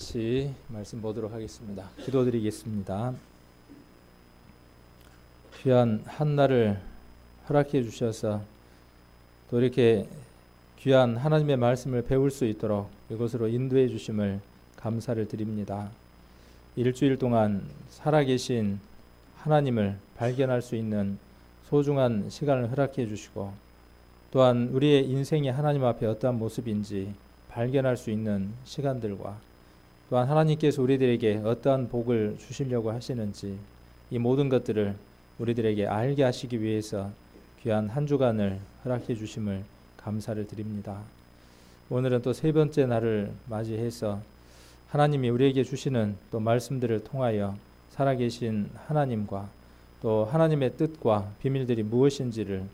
같이 말씀 보도록 하겠습니다. 기도드리겠습니다. 귀한 한날을 허락해 주셔서 또 이렇게 귀한 하나님의 말씀을 배울 수 있도록 이곳으로 인도해 주심을 감사를 드립니다. 일주일 동안 살아계신 하나님을 발견할 수 있는 소중한 시간을 허락해 주시고 또한 우리의 인생이 하나님 앞에 어떠한 모습인지 발견할 수 있는 시간들과 또한 하나님께서 우리들에게 어떠한 복을 주시려고 하시는지 이 모든 것들을 우리들에게 알게 하시기 위해서 귀한 한 주간을 허락해 주심을 감사를 드립니다. 오늘은 또 세 번째 날을 맞이해서 하나님이 우리에게 주시는 또 말씀들을 통하여 살아계신 하나님과 또 하나님의 뜻과 비밀들이 무엇인지를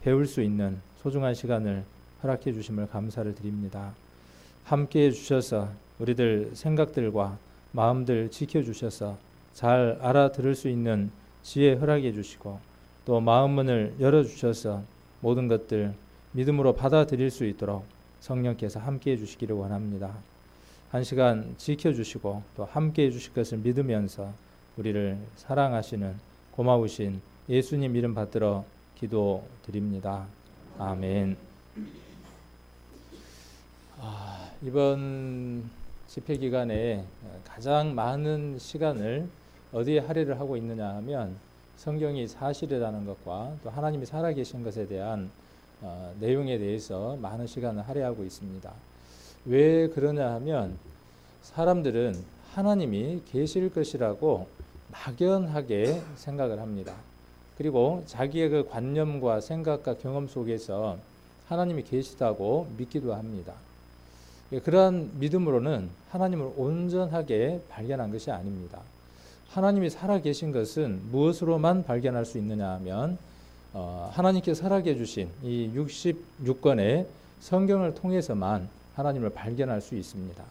배울 수 있는 소중한 시간을 허락해 주심을 감사를 드립니다. 함께해 주셔서 우리들 생각들과 마음들 지켜주셔서 잘 알아들을 수 있는 지혜 허락해 주시고 또 마음문을 열어주셔서 모든 것들 믿음으로 받아들일 수 있도록 성령께서 함께해 주시기를 원합니다. 한 시간 지켜주시고 또 함께해 주실 것을 믿으면서 우리를 사랑하시는 고마우신 예수님 이름 받들어 기도드립니다. 아멘. 이번 집회 기간에 가장 많은 시간을 어디에 할애를 하고 있느냐 하면 성경이 사실이라는 것과 또 하나님이 살아계신 것에 대한 내용에 대해서 많은 시간을 할애하고 있습니다. 왜 그러냐 하면 사람들은 하나님이 계실 것이라고 막연하게 생각을 합니다. 그리고 자기의 그 관념과 생각과 경험 속에서 하나님이 계시다고 믿기도 합니다. 그러한 믿음으로는 하나님을 온전하게 발견한 것이 아닙니다. 하나님이 살아계신 것은 무엇으로만 발견할 수 있느냐 하면 하나님께서 살아계 주신 이 66권의 성경을 통해서만 하나님을 발견할 수 있습니다.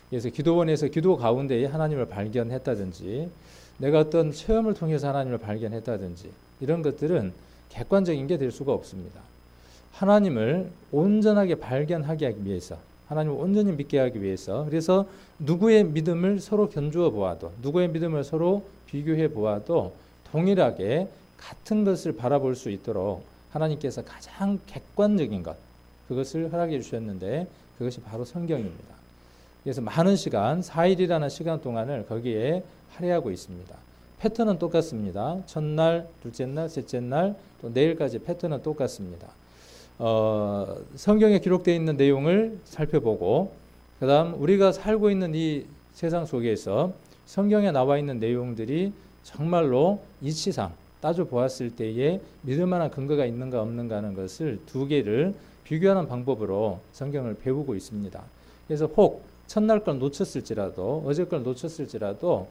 그래서 기도원에서 기도 가운데에 하나님을 발견했다든지 내가 어떤 체험을 통해서 하나님을 발견했다든지 이런 것들은 객관적인 게 될 수가 없습니다. 하나님을 온전하게 발견하게 하기 위해서 하나님을 온전히 믿게 하기 위해서 그래서 누구의 믿음을 서로 견주어 보아도 누구의 믿음을 서로 비교해 보아도 동일하게 같은 것을 바라볼 수 있도록 하나님께서 가장 객관적인 것 그것을 허락해 주셨는데 그것이 바로 성경입니다. 그래서 많은 시간 4일이라는 시간 동안을 거기에 할애하고 있습니다. 패턴은 똑같습니다. 첫날, 둘째 날, 셋째 날, 또 내일까지 패턴은 똑같습니다. 성경에 기록되어 있는 내용을 살펴보고 그 다음 우리가 살고 있는 이 세상 속에서 성경에 나와 있는 내용들이 정말로 이치상 따져보았을 때에 믿을 만한 근거가 있는가 없는가 하는 것을 두 개를 비교하는 방법으로 성경을 배우고 있습니다. 그래서 혹 첫날 걸 놓쳤을지라도 어제 걸 놓쳤을지라도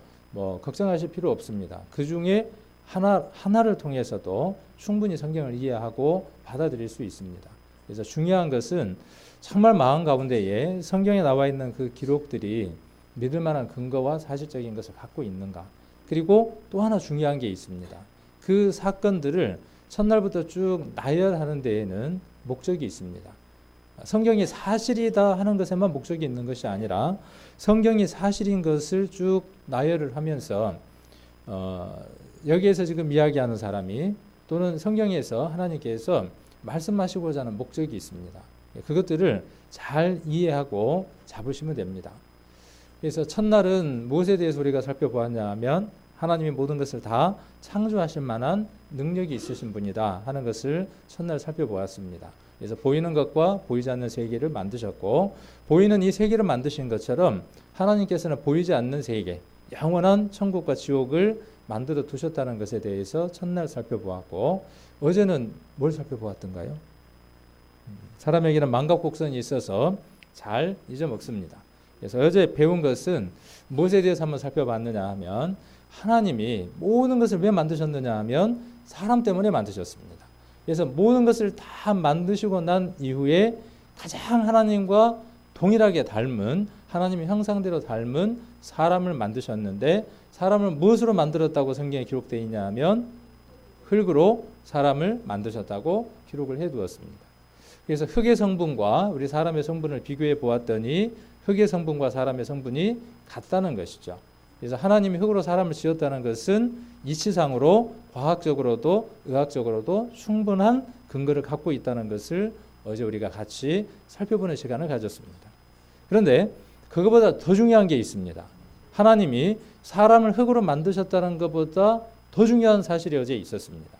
걱정하실 필요 없습니다. 그 중에 하나를 통해서도 충분히 성경을 이해하고 받아들일 수 있습니다. 그래서 중요한 것은 정말 마음 가운데에 성경에 나와 있는 그 기록들이 믿을 만한 근거와 사실적인 것을 갖고 있는가. 그리고 또 하나 중요한 게 있습니다. 그 사건들을 첫날부터 쭉 나열하는 데에는 목적이 있습니다. 성경이 사실이다 하는 것에만 목적이 있는 것이 아니라 성경이 사실인 것을 쭉 나열을 하면서 여기에서 지금 이야기하는 사람이 또는 성경에서 하나님께서 말씀하시고자 하는 목적이 있습니다. 그것들을 잘 이해하고 잡으시면 됩니다. 그래서 첫날은 무엇에 대해서 우리가 살펴보았냐 하면 하나님이 모든 것을 다 창조하실 만한 능력이 있으신 분이다 하는 것을 첫날 살펴보았습니다. 그래서 보이는 것과 보이지 않는 세계를 만드셨고 보이는 이 세계를 만드신 것처럼 하나님께서는 보이지 않는 세계, 영원한 천국과 지옥을 만들어 두셨다는 것에 대해서 첫날 살펴보았고 어제는 뭘 살펴보았던가요? 사람에게는 만각곡선이 있어서 잘 잊어먹습니다. 그래서 어제 배운 것은 무엇에 대해서 한번 살펴봤느냐 하면 하나님이 모든 것을 왜 만드셨느냐 하면 사람 때문에 만드셨습니다. 그래서 모든 것을 다 만드시고 난 이후에 가장 하나님과 동일하게 닮은 하나님의 형상대로 닮은 사람을 만드셨는데 사람을 무엇으로 만들었다고 성경에 기록되어 있냐 하면 흙으로 사람을 만드셨다고 기록을 해두었습니다. 그래서 흙의 성분과 우리 사람의 성분을 비교해 보았더니 흙의 성분과 사람의 성분이 같다는 것이죠. 그래서 하나님이 흙으로 사람을 지었다는 것은 이치상으로 과학적으로도 의학적으로도 충분한 근거를 갖고 있다는 것을 어제 우리가 같이 살펴보는 시간을 가졌습니다. 그런데 그것보다 더 중요한 게 있습니다. 하나님이 사람을 흙으로 만드셨다는 것보다 더 중요한 사실이 어제 있었습니다.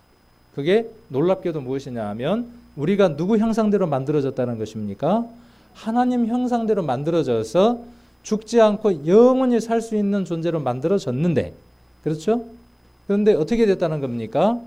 그게 놀랍게도 무엇이냐 하면 우리가 누구 형상대로 만들어졌다는 것입니까? 하나님 형상대로 만들어져서 죽지 않고 영원히 살 수 있는 존재로 만들어졌는데, 그렇죠? 그런데 어떻게 됐다는 겁니까?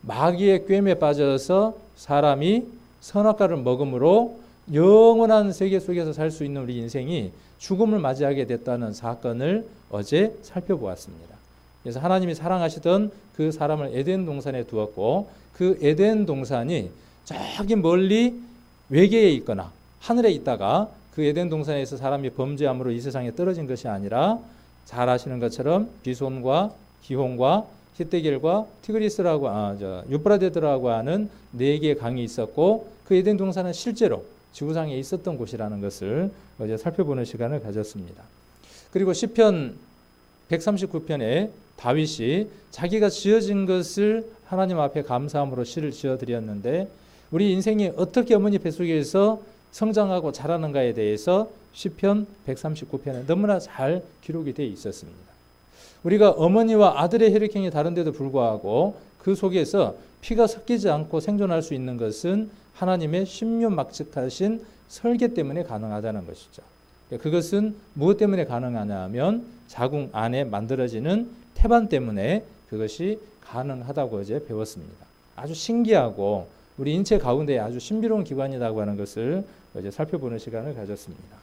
마귀의 꿰매에 빠져서 사람이 선악과를 먹음으로 영원한 세계 속에서 살 수 있는 우리 인생이 죽음을 맞이하게 됐다는 사건을 어제 살펴보았습니다. 그래서 하나님이 사랑하시던 그 사람을 에덴 동산에 두었고 그 에덴 동산이 저기 멀리 외계에 있거나 하늘에 있다가 그 에덴 동산에서 사람이 범죄함으로 이 세상에 떨어진 것이 아니라 잘 아시는 것처럼 비손과 기혼과 히데겔과 티그리스라고 유프라데스라고 하는 4개의 강이 있었고 그 에덴 동산은 실제로 지구상에 있었던 곳이라는 것을 어제 살펴보는 시간을 가졌습니다. 그리고 시편 139편에 다윗이 자기가 지어진 것을 하나님 앞에 감사함으로 시를 지어드렸는데 우리 인생이 어떻게 어머니 뱃속에서 성장하고 자라는가에 대해서 시편 139편에 너무나 잘 기록이 되어 있었습니다. 우리가 어머니와 아들의 혈액형이 다른데도 불구하고 그 속에서 피가 섞이지 않고 생존할 수 있는 것은 하나님의 신묘막측하신 설계 때문에 가능하다는 것이죠. 그것은 무엇 때문에 가능하냐 하면 자궁 안에 만들어지는 태반 때문에 그것이 가능하다고 어제 배웠습니다. 아주 신기하고 우리 인체 가운데 아주 신비로운 기관이라고 하는 것을 어제 살펴보는 시간을 가졌습니다.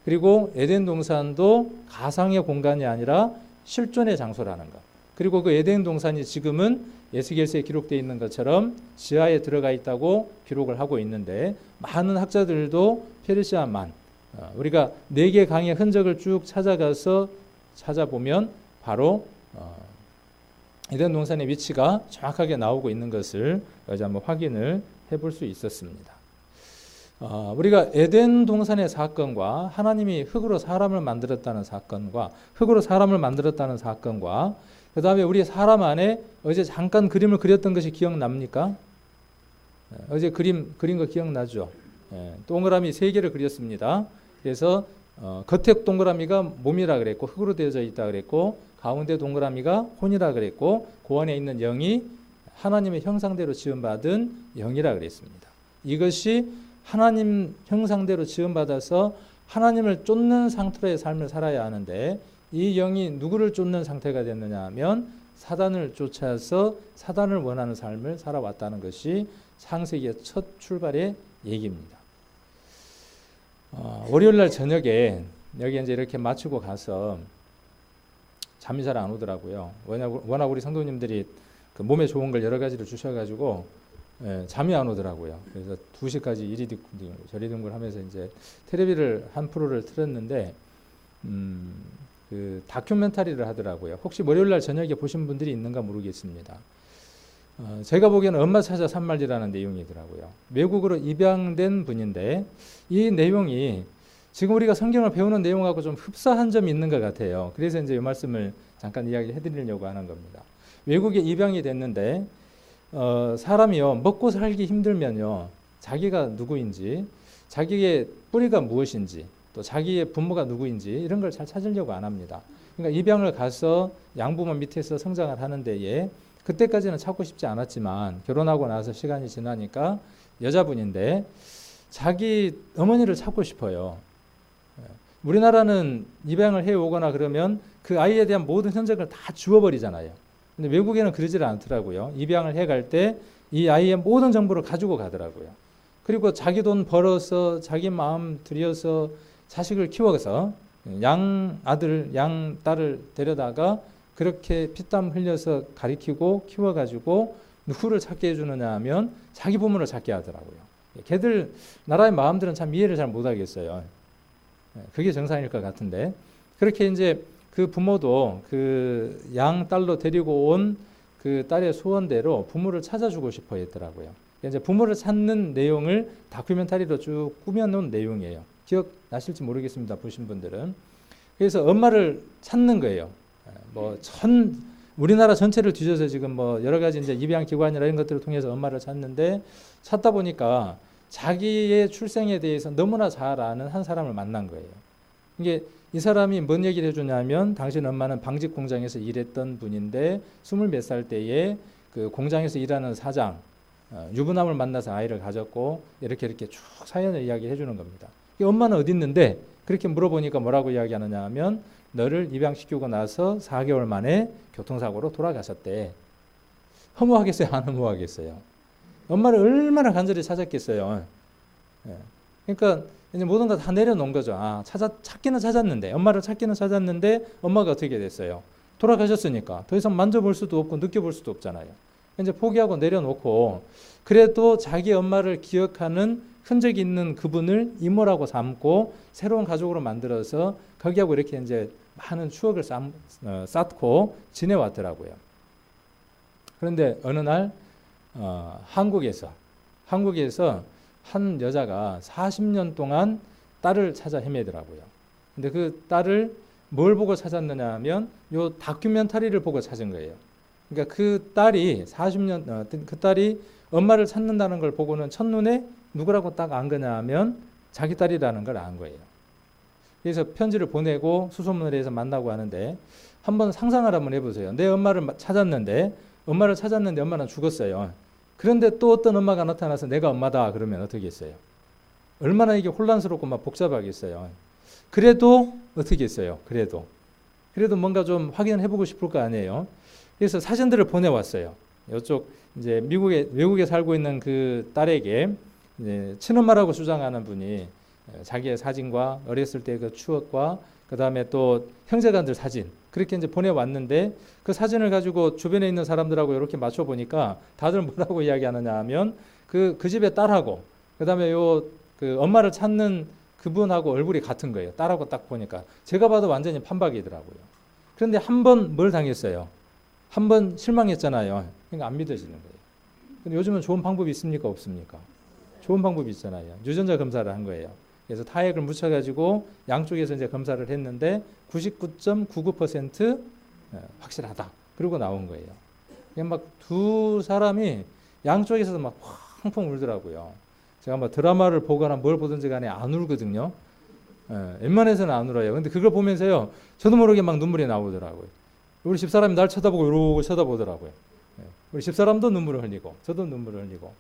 그리고 에덴 동산도 가상의 공간이 아니라 실존의 장소라는 것. 그리고 그 에덴 동산이 지금은 에스겔서에 기록되어 있는 것처럼 지하에 들어가 있다고 기록을 하고 있는데 많은 학자들도 페르시아만 우리가 4개 강의 흔적을 쭉 찾아가서 찾아보면 바로 에덴 동산의 위치가 정확하게 나오고 있는 것을 어제 한번 확인을 해볼 수 있었습니다. 우리가 에덴 동산의 사건과 하나님이 흙으로 사람을 만들었다는 사건과 흙으로 사람을 만들었다는 사건과 그 다음에 우리 사람 안에 어제 잠깐 그림을 그렸던 것이 기억납니까? 어제 그린 거 기억나죠? 동그라미 3개를 그렸습니다. 그래서 겉에 동그라미가 몸이라 그랬고 흙으로 되어져 있다 그랬고 가운데 동그라미가 혼이라 그랬고 그 안에 있는 영이 하나님의 형상대로 지음받은 영이라 그랬습니다. 이것이 하나님 형상대로 지음받아서 하나님을 쫓는 상태의 삶을 살아야 하는데 이 영이 누구를 쫓는 상태가 됐느냐 하면 사단을 쫓아서 사단을 원하는 삶을 살아왔다는 것이 창세기의 첫 출발의 얘기입니다. 월요일날 저녁에 여기 이제 이렇게 마치고 가서 잠이 잘 안 오더라고요. 워낙 우리 성도님들이 그 몸에 좋은 걸 여러 가지를 주셔가지고 잠이 안 오더라고요. 그래서 2시까지 이리 뒷궁 저리 뒷궁 하면서 이제 텔레비를 한 프로를 틀었는데 그 다큐멘터리를 하더라고요. 혹시 월요일날 저녁에 보신 분들이 있는가 모르겠습니다. 제가 보기에는 엄마 찾아 산말이라는 내용이더라고요. 외국으로 입양된 분인데 이 내용이 지금 우리가 성경을 배우는 내용하고 좀 흡사한 점이 있는 것 같아요. 그래서 이제 이 말씀을 잠깐 이야기해 드리려고 하는 겁니다. 외국에 입양이 됐는데 사람이요 먹고 살기 힘들면요 자기가 누구인지 자기의 뿌리가 무엇인지 또 자기의 부모가 누구인지 이런 걸 잘 찾으려고 안 합니다. 그러니까 입양을 가서 양부모 밑에서 성장을 하는 데에 그때까지는 찾고 싶지 않았지만 결혼하고 나서 시간이 지나니까 여자분인데 자기 어머니를 찾고 싶어요. 우리나라는 입양을 해오거나 그러면 그 아이에 대한 모든 흔적을 다 지워버리잖아요. 근데 외국에는 그러질 않더라고요. 입양을 해갈 때 이 아이의 모든 정보를 가지고 가더라고요. 그리고 자기 돈 벌어서 자기 마음 들여서 자식을 키워서 양 아들, 양 딸을 데려다가 그렇게 피땀 흘려서 가리키고 키워가지고 누구를 찾게 해주느냐 하면 자기 부모를 찾게 하더라고요. 걔들 나라의 마음들은 참 이해를 잘 못하겠어요. 그게 정상일 것 같은데 그렇게 이제 그 부모도 그 양 딸로 데리고 온 그 딸의 소원대로 부모를 찾아주고 싶어 했더라고요. 이제 부모를 찾는 내용을 다큐멘터리로 쭉 꾸며놓은 내용이에요. 기억나실지 모르겠습니다. 보신 분들은. 그래서 엄마를 찾는 거예요. 우리나라 전체를 뒤져서 지금 여러 가지 이제 입양기관이나 이런 것들을 통해서 엄마를 찾는데, 찾다 보니까 자기의 출생에 대해서 너무나 잘 아는 한 사람을 만난 거예요. 이게 이 사람이 뭔 얘기를 해주냐면, 당신 엄마는 방직 공장에서 일했던 분인데 20몇 살 때에 그 공장에서 일하는 사장, 유부남을 만나서 아이를 가졌고, 이렇게 쭉 사연을 이야기해 주는 겁니다. 이 엄마는 어디 있는데, 그렇게 물어보니까 뭐라고 이야기하느냐 하면, 너를 입양시키고 나서 4개월 만에 교통사고로 돌아가셨대. 허무하겠어요? 안 허무하겠어요? 엄마를 얼마나 간절히 찾았겠어요? 그러니까 이제 모든 거 다 내려놓은 거죠. 찾기는 찾았는데, 엄마를 찾기는 찾았는데, 엄마가 어떻게 됐어요? 돌아가셨으니까 더 이상 만져볼 수도 없고 느껴볼 수도 없잖아요. 이제 포기하고 내려놓고, 그래도 자기 엄마를 기억하는 흔적이 있는 그분을 이모라고 삼고 새로운 가족으로 만들어서 거기하고 이렇게 이제 많은 추억을 쌓고 지내왔더라고요. 그런데 어느 날 한국에서 한 여자가 40년 동안 딸을 찾아 헤매더라고요. 근데 그 딸을 뭘 보고 찾았느냐 하면 요 다큐멘터리를 보고 찾은 거예요. 그러니까 그 딸이 그 딸이 엄마를 찾는다는 걸 보고는 첫눈에 누구라고 딱 안 거냐 하면 자기 딸이라는 걸 안 거예요. 그래서 편지를 보내고 수소문을 해서 만나고 하는데, 한번 상상을 한번 해보세요. 내 엄마를 찾았는데 엄마는 죽었어요. 그런데 또 어떤 엄마가 나타나서 내가 엄마다 그러면 어떻게 했어요? 얼마나 이게 혼란스럽고 막 복잡하겠어요. 그래도 어떻게 했어요? 그래도 뭔가 좀 확인을 해보고 싶을 거 아니에요. 그래서 사진들을 보내왔어요. 이쪽 이제 외국에 살고 있는 그 딸에게 이제 친엄마라고 주장하는 분이 자기의 사진과 어렸을 때 그 추억과 그 다음에 또 형제간들 사진 그렇게 이제 보내왔는데, 그 사진을 가지고 주변에 있는 사람들하고 이렇게 맞춰보니까 다들 뭐라고 이야기하느냐 하면 그 집의 딸하고 그 다음에 그 엄마를 찾는 그분하고 얼굴이 같은 거예요. 딸하고 딱 보니까. 제가 봐도 완전히 판박이더라고요. 그런데 한 번 뭘 당했어요? 한 번 실망했잖아요. 그러니까 안 믿어지는 거예요. 근데 요즘은 좋은 방법이 있습니까? 없습니까? 좋은 방법이 있잖아요. 유전자 검사를 한 거예요. 그래서 타액을 묻혀가지고 양쪽에서 이제 검사를 했는데 99.99% 확실하다. 그러고 나온 거예요. 그냥 막 두 사람이 양쪽에서도 막 펑펑 울더라고요. 제가 뭐 드라마를 보거나 뭘 보든지 간에 안 울거든요. 웬만해서는 안 울어요. 근데 그걸 보면서요, 저도 모르게 막 눈물이 나오더라고요. 우리 집사람이 날 쳐다보고 이러고 쳐다보더라고요. 우리 집사람도 눈물을 흘리고 저도 눈물을 흘리고.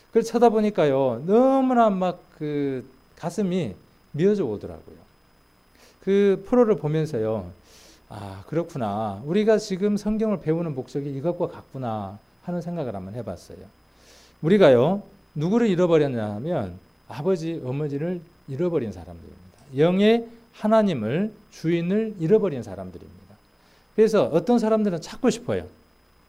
그걸 쳐다보니까요, 너무나 막 그 가슴이 미어져 오더라고요. 그 프로를 보면서요, 그렇구나. 우리가 지금 성경을 배우는 목적이 이것과 같구나 하는 생각을 한번 해봤어요. 우리가요, 누구를 잃어버렸냐 하면 아버지, 어머니를 잃어버린 사람들입니다. 영의 하나님을, 주인을 잃어버린 사람들입니다. 그래서 어떤 사람들은 찾고 싶어요.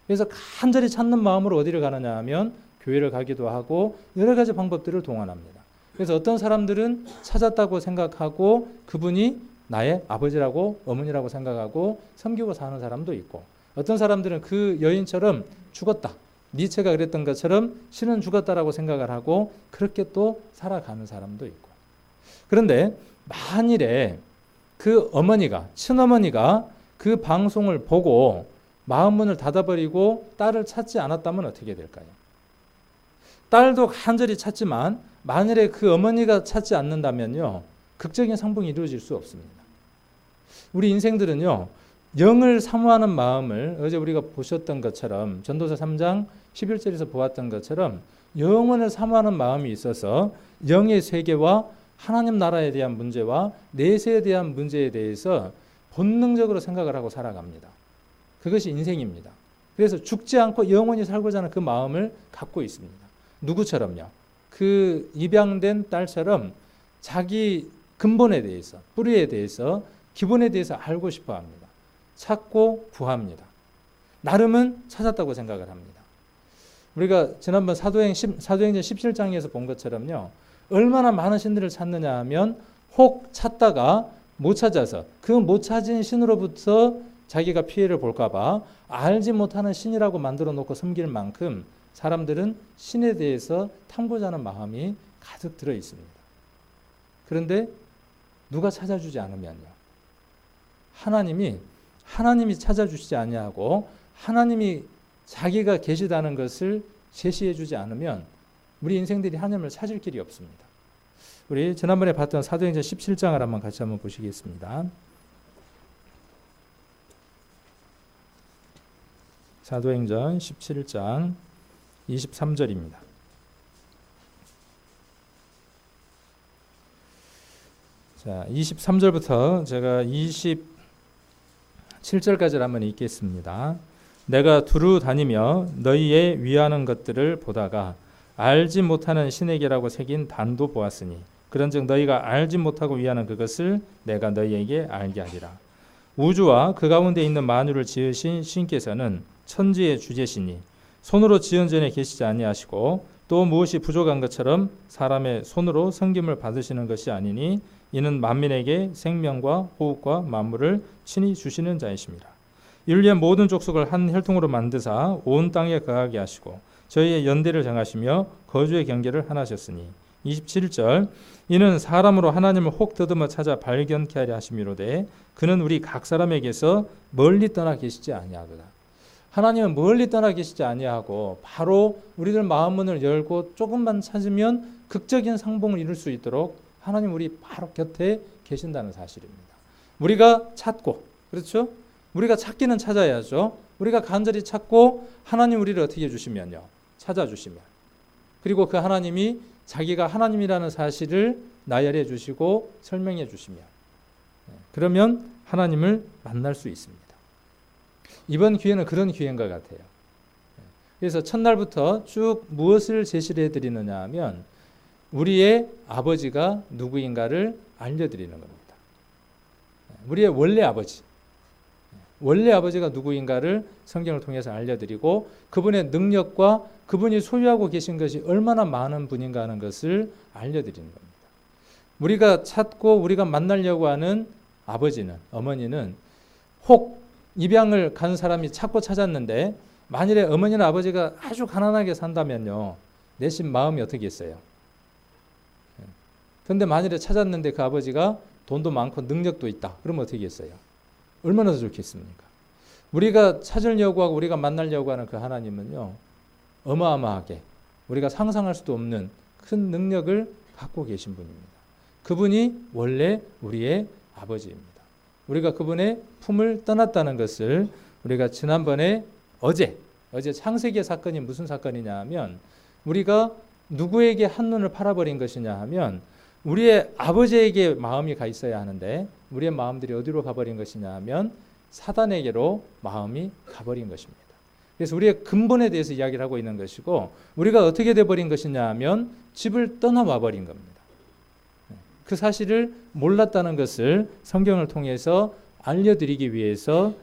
그래서 간절히 찾는 마음으로 어디를 가느냐 하면 교회를 가기도 하고 여러 가지 방법들을 동원합니다. 그래서 어떤 사람들은 찾았다고 생각하고 그분이 나의 아버지라고 어머니라고 생각하고 섬기고 사는 사람도 있고, 어떤 사람들은 그 여인처럼 죽었다. 니체가 그랬던 것처럼 신은 죽었다라고 생각을 하고 그렇게 또 살아가는 사람도 있고. 그런데 만일에 그 어머니가, 친어머니가 그 방송을 보고 마음 문을 닫아버리고 딸을 찾지 않았다면 어떻게 될까요? 딸도 간절히 찾지만 만일에 그 어머니가 찾지 않는다면요, 극적인 상봉이 이루어질 수 없습니다. 우리 인생들은요, 영을 사모하는 마음을 어제 우리가 보셨던 것처럼 전도서 3장 11절에서 보았던 것처럼 영원을 사모하는 마음이 있어서 영의 세계와 하나님 나라에 대한 문제와 내세에 대한 문제에 대해서 본능적으로 생각을 하고 살아갑니다. 그것이 인생입니다. 그래서 죽지 않고 영원히 살고자 하는 그 마음을 갖고 있습니다. 누구처럼요? 그 입양된 딸처럼 자기 근본에 대해서, 뿌리에 대해서, 기본에 대해서 알고 싶어 합니다. 찾고 구합니다. 나름은 찾았다고 생각을 합니다. 우리가 지난번 사도행전 17장에서 본 것처럼요, 얼마나 많은 신들을 찾느냐 하면 혹 찾다가 못 찾아서 그 못 찾은 신으로부터 자기가 피해를 볼까봐 알지 못하는 신이라고 만들어 놓고 섬길 만큼 사람들은 신에 대해서 탐구자 하는 마음이 가득 들어 있습니다. 그런데 누가 찾아주지 않으면요. 하나님이 찾아주시지 아니하고 하나님이 자기가 계시다는 것을 제시해 주지 않으면 우리 인생들이 하나님을 찾을 길이 없습니다. 우리 지난번에 봤던 사도행전 17장을 같이 한번 보시겠습니다. 사도행전 17장 23절입니다. 자, 23절부터 제가 27절까지 한번 읽겠습니다. 내가 두루 다니며 너희의 위하는 것들을 보다가 알지 못하는 신에게라고 새긴 단도 보았으니 그런즉 너희가 알지 못하고 위하는 그것을 내가 너희에게 알게 하리라. 우주와 그 가운데 있는 만유를 지으신 신께서는 천지의 주제시니 손으로 지은 전에 계시지 아니하시고 또 무엇이 부족한 것처럼 사람의 손으로 섬김을 받으시는 것이 아니니 이는 만민에게 생명과 호흡과 만물을 친히 주시는 자이십니다. 이를 위해 모든 족속을 한 혈통으로 만드사 온 땅에 거하게 하시고 저희의 연대를 정하시며 거주의 경계를 하나셨으니 27절 이는 사람으로 하나님을 혹 더듬어 찾아 발견케 하려 하심이로되 그는 우리 각 사람에게서 멀리 떠나 계시지 아니하도다. 하나님은 멀리 떠나 계시지 아니하고 바로 우리들 마음문을 열고 조금만 찾으면 극적인 상봉을 이룰 수 있도록 하나님 우리 바로 곁에 계신다는 사실입니다. 우리가 찾고, 그렇죠? 우리가 찾기는 찾아야죠. 우리가 간절히 찾고 하나님 우리를 어떻게 해주시면요? 찾아주시면. 그리고 그 하나님이 자기가 하나님이라는 사실을 나열해 주시고 설명해 주시면 그러면 하나님을 만날 수 있습니다. 이번 기회는 그런 기회인 것 같아요. 그래서 첫날부터 쭉 무엇을 제시를 해드리느냐 하면 우리의 아버지가 누구인가를 알려드리는 겁니다. 우리의 원래 아버지가 누구인가를 성경을 통해서 알려드리고 그분의 능력과 그분이 소유하고 계신 것이 얼마나 많은 분인가 하는 것을 알려드리는 겁니다. 우리가 찾고 우리가 만나려고 하는 아버지는, 어머니는 혹 입양을 간 사람이 찾고 찾았는데 만일에 어머니나 아버지가 아주 가난하게 산다면요. 내심 마음이 어떻게 있어요? 그런데 만일에 찾았는데 그 아버지가 돈도 많고 능력도 있다. 그러면 어떻게 했어요? 얼마나 더 좋겠습니까? 우리가 찾으려고 하고 우리가 만나려고 하는 그 하나님은요. 어마어마하게 우리가 상상할 수도 없는 큰 능력을 갖고 계신 분입니다. 그분이 원래 우리의 아버지입니다. 우리가 그분의 품을 떠났다는 것을 우리가 지난번에 어제 창세기의 사건이 무슨 사건이냐 하면 우리가 누구에게 한눈을 팔아버린 것이냐 하면 우리의 아버지에게 마음이 가 있어야 하는데 우리의 마음들이 어디로 가버린 것이냐 하면 사단에게로 마음이 가버린 것입니다. 그래서 우리의 근본에 대해서 이야기를 하고 있는 것이고 우리가 어떻게 돼버린 것이냐 하면 집을 떠나와 버린 겁니다. 그 사실을 몰랐다는 것을 성경을 통해서 알려드리기 위해서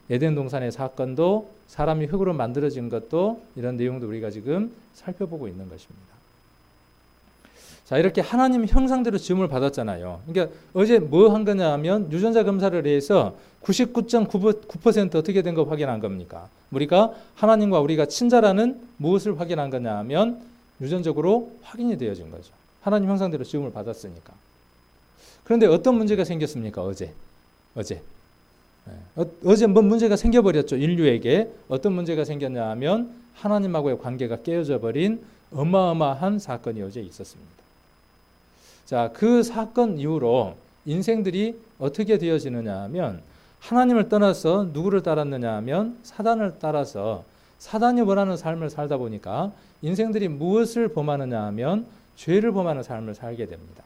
에덴 동산의 사건도 사람이 흙으로 만들어진 것도 이런 내용도 우리가 지금 살펴보고 있는 것입니다. 자, 이렇게 하나님 형상대로 지음을 받았잖아요. 그러니까 어제 뭐 한 거냐 하면 유전자 검사를 해서 99.9% 어떻게 된 거 확인한 겁니까? 우리가 하나님과 우리가 친자라는 무엇을 확인한 거냐 하면 유전적으로 확인이 되어진 거죠. 하나님 형상대로 지음을 받았으니까. 그런데 어떤 문제가 생겼습니까? 어제 뭔 문제가 생겨버렸죠. 인류에게 어떤 문제가 생겼냐 하면 하나님하고의 관계가 깨어져 버린 어마어마한 사건이 어제 있었습니다. 자, 그 사건 이후로 인생들이 어떻게 되어지느냐 하면 하나님을 떠나서 누구를 따랐느냐 하면 사단을 따라서 사단이 원하는 삶을 살다 보니까 인생들이 무엇을 범하느냐 하면 죄를 범하는 삶을 살게 됩니다.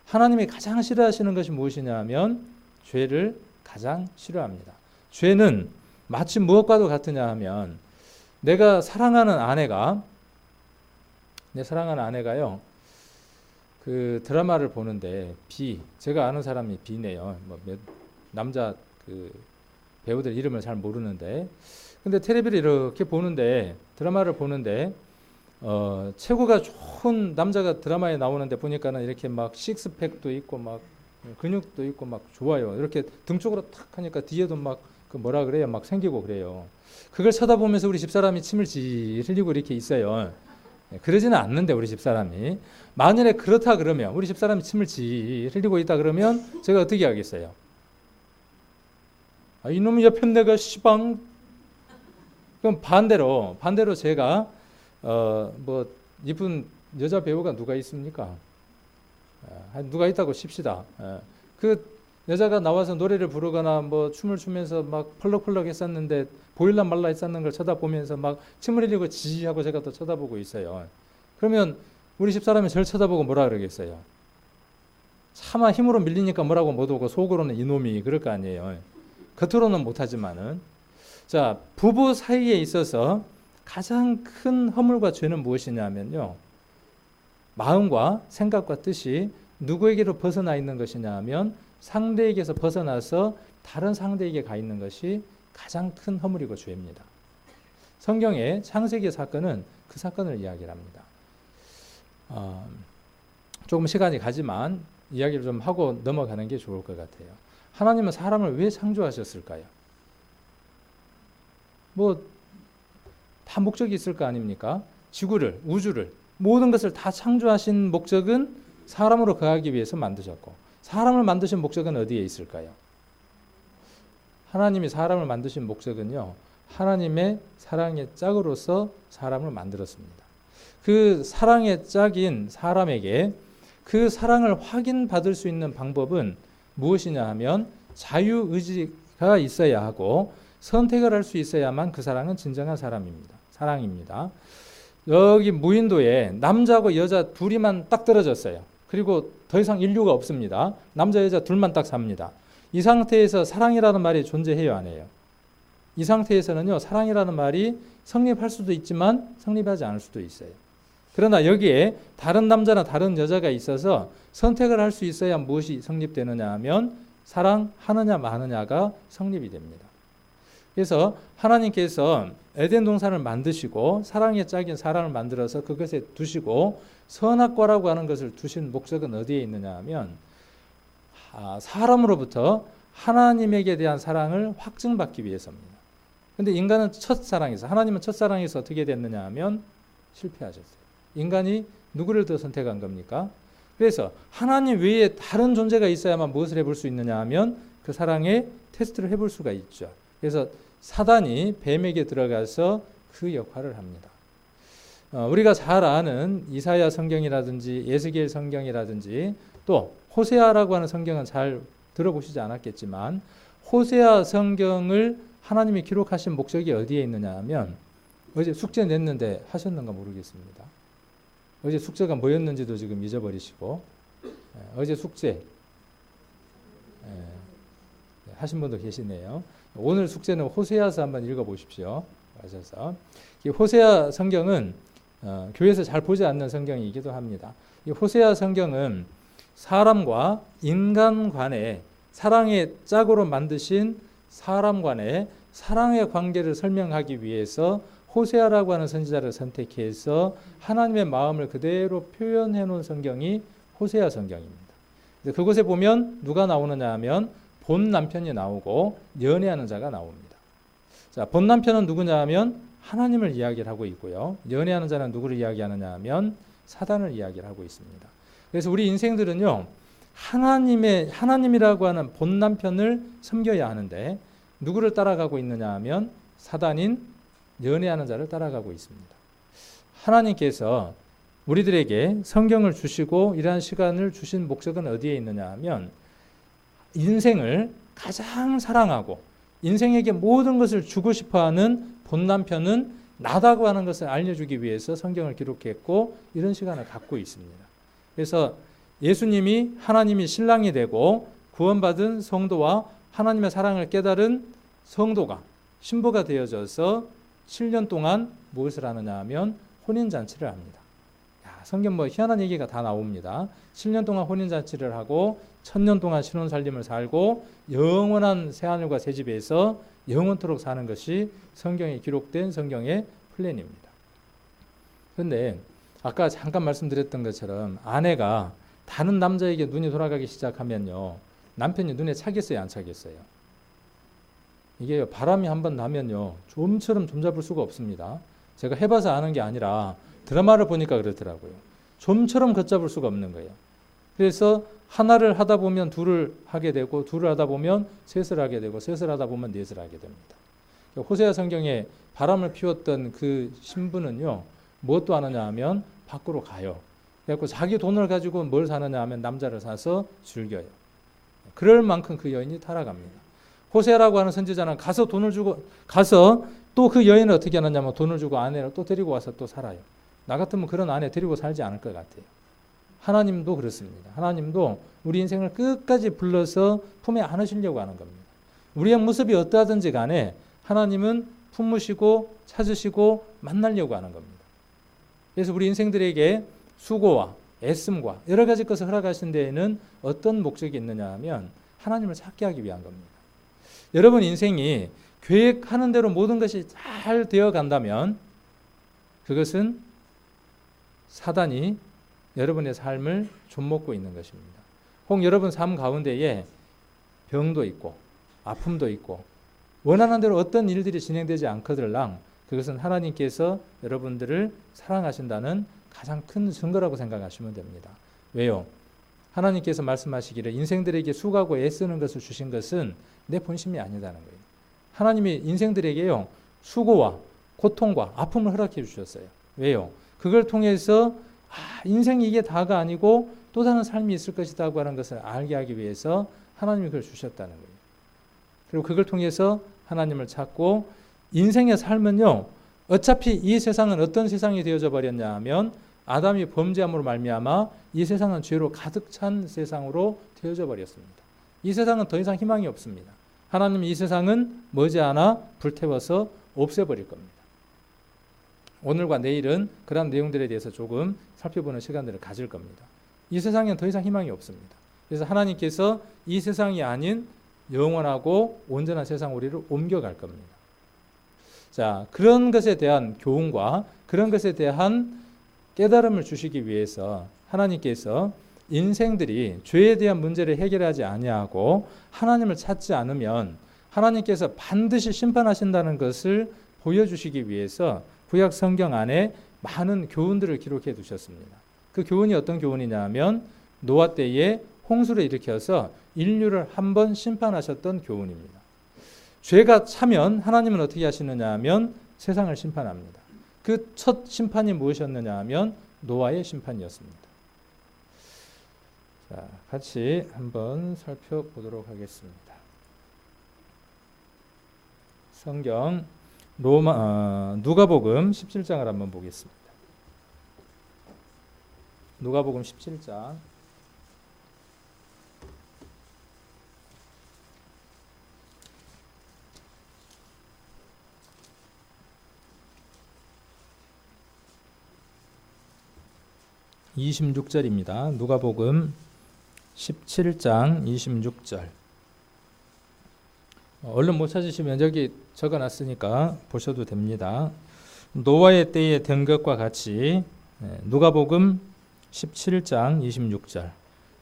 하나님이 가장 싫어하시는 것이 무엇이냐 하면 죄를 가장 싫어합니다. 죄는 마치 무엇과도 같으냐 하면 내 사랑하는 아내가요. 그 드라마를 보는데 제가 아는 사람이 B네요. 남자 그 배우들 이름을 잘 모르는데 근데 텔레비를 이렇게 보는데 드라마를 보는데 최고가 좋은 남자가 드라마에 나오는데 보니까는 이렇게 막 식스팩도 있고 막 근육도 있고 막 좋아요. 이렇게 등 쪽으로 탁 하니까 뒤에도 막 그 뭐라 그래요? 막 생기고 그래요. 그걸 쳐다보면서 우리 집사람이 침을 지 흘리고 이렇게 있어요. 그러지는 않는데 우리 집사람이 만일에 그렇다 그러면 우리 집사람이 침을 지 흘리고 있다 그러면 제가 어떻게 하겠어요? 이놈의 옆에 내가 시방. 그럼 반대로 제가 뭐 이쁜 여자 배우가 누가 있습니까? 누가 있다고 칩시다. 그 여자가 나와서 노래를 부르거나 뭐 춤을 추면서 막 펄럭펄럭 했었는데 보일라 말라 했었는 걸 쳐다보면서 막 침을 흘리고 지지하고 제가 또 쳐다보고 있어요. 그러면 우리 집사람이 저를 쳐다보고 뭐라 그러겠어요? 차마 힘으로 밀리니까 뭐라고 못 오고 속으로는 이놈이 그럴 거 아니에요. 겉으로는 못하지만은. 자, 부부 사이에 있어서 가장 큰 허물과 죄는 무엇이냐면요, 마음과 생각과 뜻이 누구에게로 벗어나 있는 것이냐 하면 상대에게서 벗어나서 다른 상대에게 가 있는 것이 가장 큰 허물이고 죄입니다. 성경의 창세기 사건은 그 사건을 이야기를 합니다. 조금 시간이 가지만 이야기를 좀 하고 넘어가는 게 좋을 것 같아요. 하나님은 사람을 왜 창조하셨을까요? 뭐 다 목적이 있을 거 아닙니까? 지구를, 우주를, 모든 것을 다 창조하신 목적은 사람으로 거하기 위해서 만드셨고, 사람을 만드신 목적은 어디에 있을까요? 하나님이 사람을 만드신 목적은요, 하나님의 사랑의 짝으로서 사람을 만들었습니다. 그 사랑의 짝인 사람에게 그 사랑을 확인받을 수 있는 방법은 무엇이냐 하면 자유의지가 있어야 하고 선택을 할 수 있어야만 그 사랑은 진정한 사랑입니다. 여기 무인도에 남자하고 여자 둘이만 딱 떨어졌어요. 그리고 더 이상 인류가 없습니다. 남자 여자 둘만 딱 삽니다. 이 상태에서 사랑이라는 말이 존재해요, 안 해요? 이 상태에서는요, 사랑이라는 말이 성립할 수도 있지만 성립하지 않을 수도 있어요. 그러나 여기에 다른 남자나 다른 여자가 있어서 선택을 할 수 있어야 무엇이 성립되느냐 하면 사랑하느냐 마느냐가 성립이 됩니다. 그래서 하나님께서 에덴 동산을 만드시고 사랑의 짝인 사람을 만들어서 그것에 두시고 선악과라고 하는 것을 두신 목적은 어디에 있느냐 하면 사람으로부터 하나님에게 대한 사랑을 확증받기 위해서입니다. 그런데 인간은 첫사랑에서, 하나님은 첫사랑에서 어떻게 됐느냐 하면 실패하셨어요. 인간이 누구를 더 선택한 겁니까? 그래서 하나님 외에 다른 존재가 있어야만 무엇을 해볼 수 있느냐 하면 그 사랑의 테스트를 해볼 수가 있죠. 그래서 사단이 뱀에게 들어가서 그 역할을 합니다. 우리가 잘 아는 이사야 성경이라든지 에스겔 성경이라든지 또 호세아라고 하는 성경은 잘 들어보시지 않았겠지만 호세아 성경을 하나님이 기록하신 목적이 어디에 있느냐 하면 어제 숙제 냈는데 하셨는가 모르겠습니다. 어제 숙제가 뭐였는지도 지금 잊어버리시고 어제 숙제 하신 분도 계시네요. 오늘 숙제는 호세아서 한번 읽어보십시오. 하셔서 이 호세아 성경은 교회에서 잘 보지 않는 성경이기도 합니다. 이 호세아 성경은 사람과 인간 간의 사랑의 짝으로 만드신 사람 간의 사랑의 관계를 설명하기 위해서 호세아라고 하는 선지자를 선택해서 하나님의 마음을 그대로 표현해 놓은 성경이 호세아 성경입니다. 그곳에 보면 누가 나오느냐 하면 본 남편이 나오고 연애하는 자가 나옵니다. 자, 본 남편은 누구냐 하면 하나님을 이야기를 하고 있고요. 연애하는 자는 누구를 이야기하느냐 하면 사단을 이야기를 하고 있습니다. 그래서 우리 인생들은요, 하나님이라고 하는 본 남편을 섬겨야 하는데 누구를 따라가고 있느냐 하면 사단인 연애하는 자를 따라가고 있습니다. 하나님께서 우리들에게 성경을 주시고 이러한 시간을 주신 목적은 어디에 있느냐 하면 인생을 가장 사랑하고 인생에게 모든 것을 주고 싶어하는 본 남편은 나다고 하는 것을 알려주기 위해서 성경을 기록했고 이런 시간을 갖고 있습니다. 그래서 예수님이 하나님이 신랑이 되고 구원받은 성도와 하나님의 사랑을 깨달은 성도가 신부가 되어져서 7년 동안 무엇을 하느냐 하면 혼인잔치를 합니다. 성경 뭐 희한한 얘기가 다 나옵니다. 7년 동안 혼인잔치를 하고 1000년 동안 신혼살림을 살고 영원한 새하늘과 새집에서 영원토록 사는 것이 성경에 기록된 성경의 플랜입니다. 그런데 아까 잠깐 말씀드렸던 것처럼 아내가 다른 남자에게 눈이 돌아가기 시작하면요, 남편이 눈에 차겠어요, 안 차겠어요? 이게 바람이 한번 나면요, 좀처럼 좀 잡을 수가 없습니다. 제가 해봐서 아는 게 아니라 드라마를 보니까 그렇더라고요. 좀처럼 걷잡을 수가 없는 거예요. 그래서 하나를 하다 보면 둘을 하게 되고 둘을 하다 보면 셋을 하게 되고 셋을 하다 보면 넷을 하게 됩니다. 호세아 성경에 바람을 피웠던 그 신부는요, 무엇도 하느냐 하면 밖으로 가요. 그래서 자기 돈을 가지고 뭘 사느냐 하면 남자를 사서 즐겨요. 그럴 만큼 그 여인이 타락합니다. 호세아라고 하는 선지자는 가서 돈을 주고 가서 또 그 여인을 어떻게 하느냐면 돈을 주고 아내를 또 데리고 와서 또 살아요. 나 같으면 그런 아내 데리고 살지 않을 것 같아요. 하나님도 그렇습니다. 하나님도 우리 인생을 끝까지 불러서 품에 안으시려고 하는 겁니다. 우리의 모습이 어떠하든지 간에 하나님은 품으시고 찾으시고 만나려고 하는 겁니다. 그래서 우리 인생들에게 수고와 애씀과 여러 가지 것을 허락하신 데에는 어떤 목적이 있느냐 하면 하나님을 찾게 하기 위한 겁니다. 여러분 인생이 계획하는 대로 모든 것이 잘 되어 간다면 그것은 사단이 여러분의 삶을 좀먹고 있는 것입니다. 혹 여러분 삶 가운데에 병도 있고 아픔도 있고 원하는 대로 어떤 일들이 진행되지 않거들랑 그것은 하나님께서 여러분들을 사랑하신다는 가장 큰 증거라고 생각하시면 됩니다. 왜요? 하나님께서 말씀하시기를 인생들에게 수고하고 애쓰는 것을 주신 것은 내 본심이 아니다는 거예요. 하나님이 인생들에게요, 수고와 고통과 아픔을 허락해 주셨어요. 왜요? 그걸 통해서 인생이 이게 다가 아니고 또 다른 삶이 있을 것이라고 하는 것을 알게 하기 위해서 하나님이 그걸 주셨다는 거예요. 그리고 그걸 통해서 하나님을 찾고 인생의 삶은요, 어차피 이 세상은 어떤 세상이 되어져 버렸냐 하면 아담이 범죄함으로 말미암아 이 세상은 죄로 가득 찬 세상으로 되어져 버렸습니다. 이 세상은 더 이상 희망이 없습니다. 하나님이 이 세상은 머지않아 불태워서 없애버릴 겁니다. 오늘과 내일은 그런 내용들에 대해서 조금 살펴보는 시간들을 가질 겁니다. 이 세상에는 더 이상 희망이 없습니다. 그래서 하나님께서 이 세상이 아닌 영원하고 온전한 세상 우리를 옮겨갈 겁니다. 자, 그런 것에 대한 교훈과 그런 것에 대한 깨달음을 주시기 위해서 하나님께서 인생들이 죄에 대한 문제를 해결하지 아니하고 하나님을 찾지 않으면 하나님께서 반드시 심판하신다는 것을 보여주시기 위해서 구약 성경 안에 많은 교훈들을 기록해 두셨습니다. 그 교훈이 어떤 교훈이냐 하면 노아 때에 홍수를 일으켜서 인류를 한 번 심판하셨던 교훈입니다. 죄가 차면 하나님은 어떻게 하시느냐 하면 세상을 심판합니다. 그 첫 심판이 무엇이었느냐 하면 노아의 심판이었습니다. 자, 같이 한번 살펴보도록 하겠습니다. 성경 누가복음 17장을 한번 보겠습니다. 누가복음 17장 26절입니다. 누가복음 17장 26절. 얼른 못 찾으시면 여기 적어놨으니까 보셔도 됩니다. 노아의 때에 된 것과 같이 누가복음 17장 26절.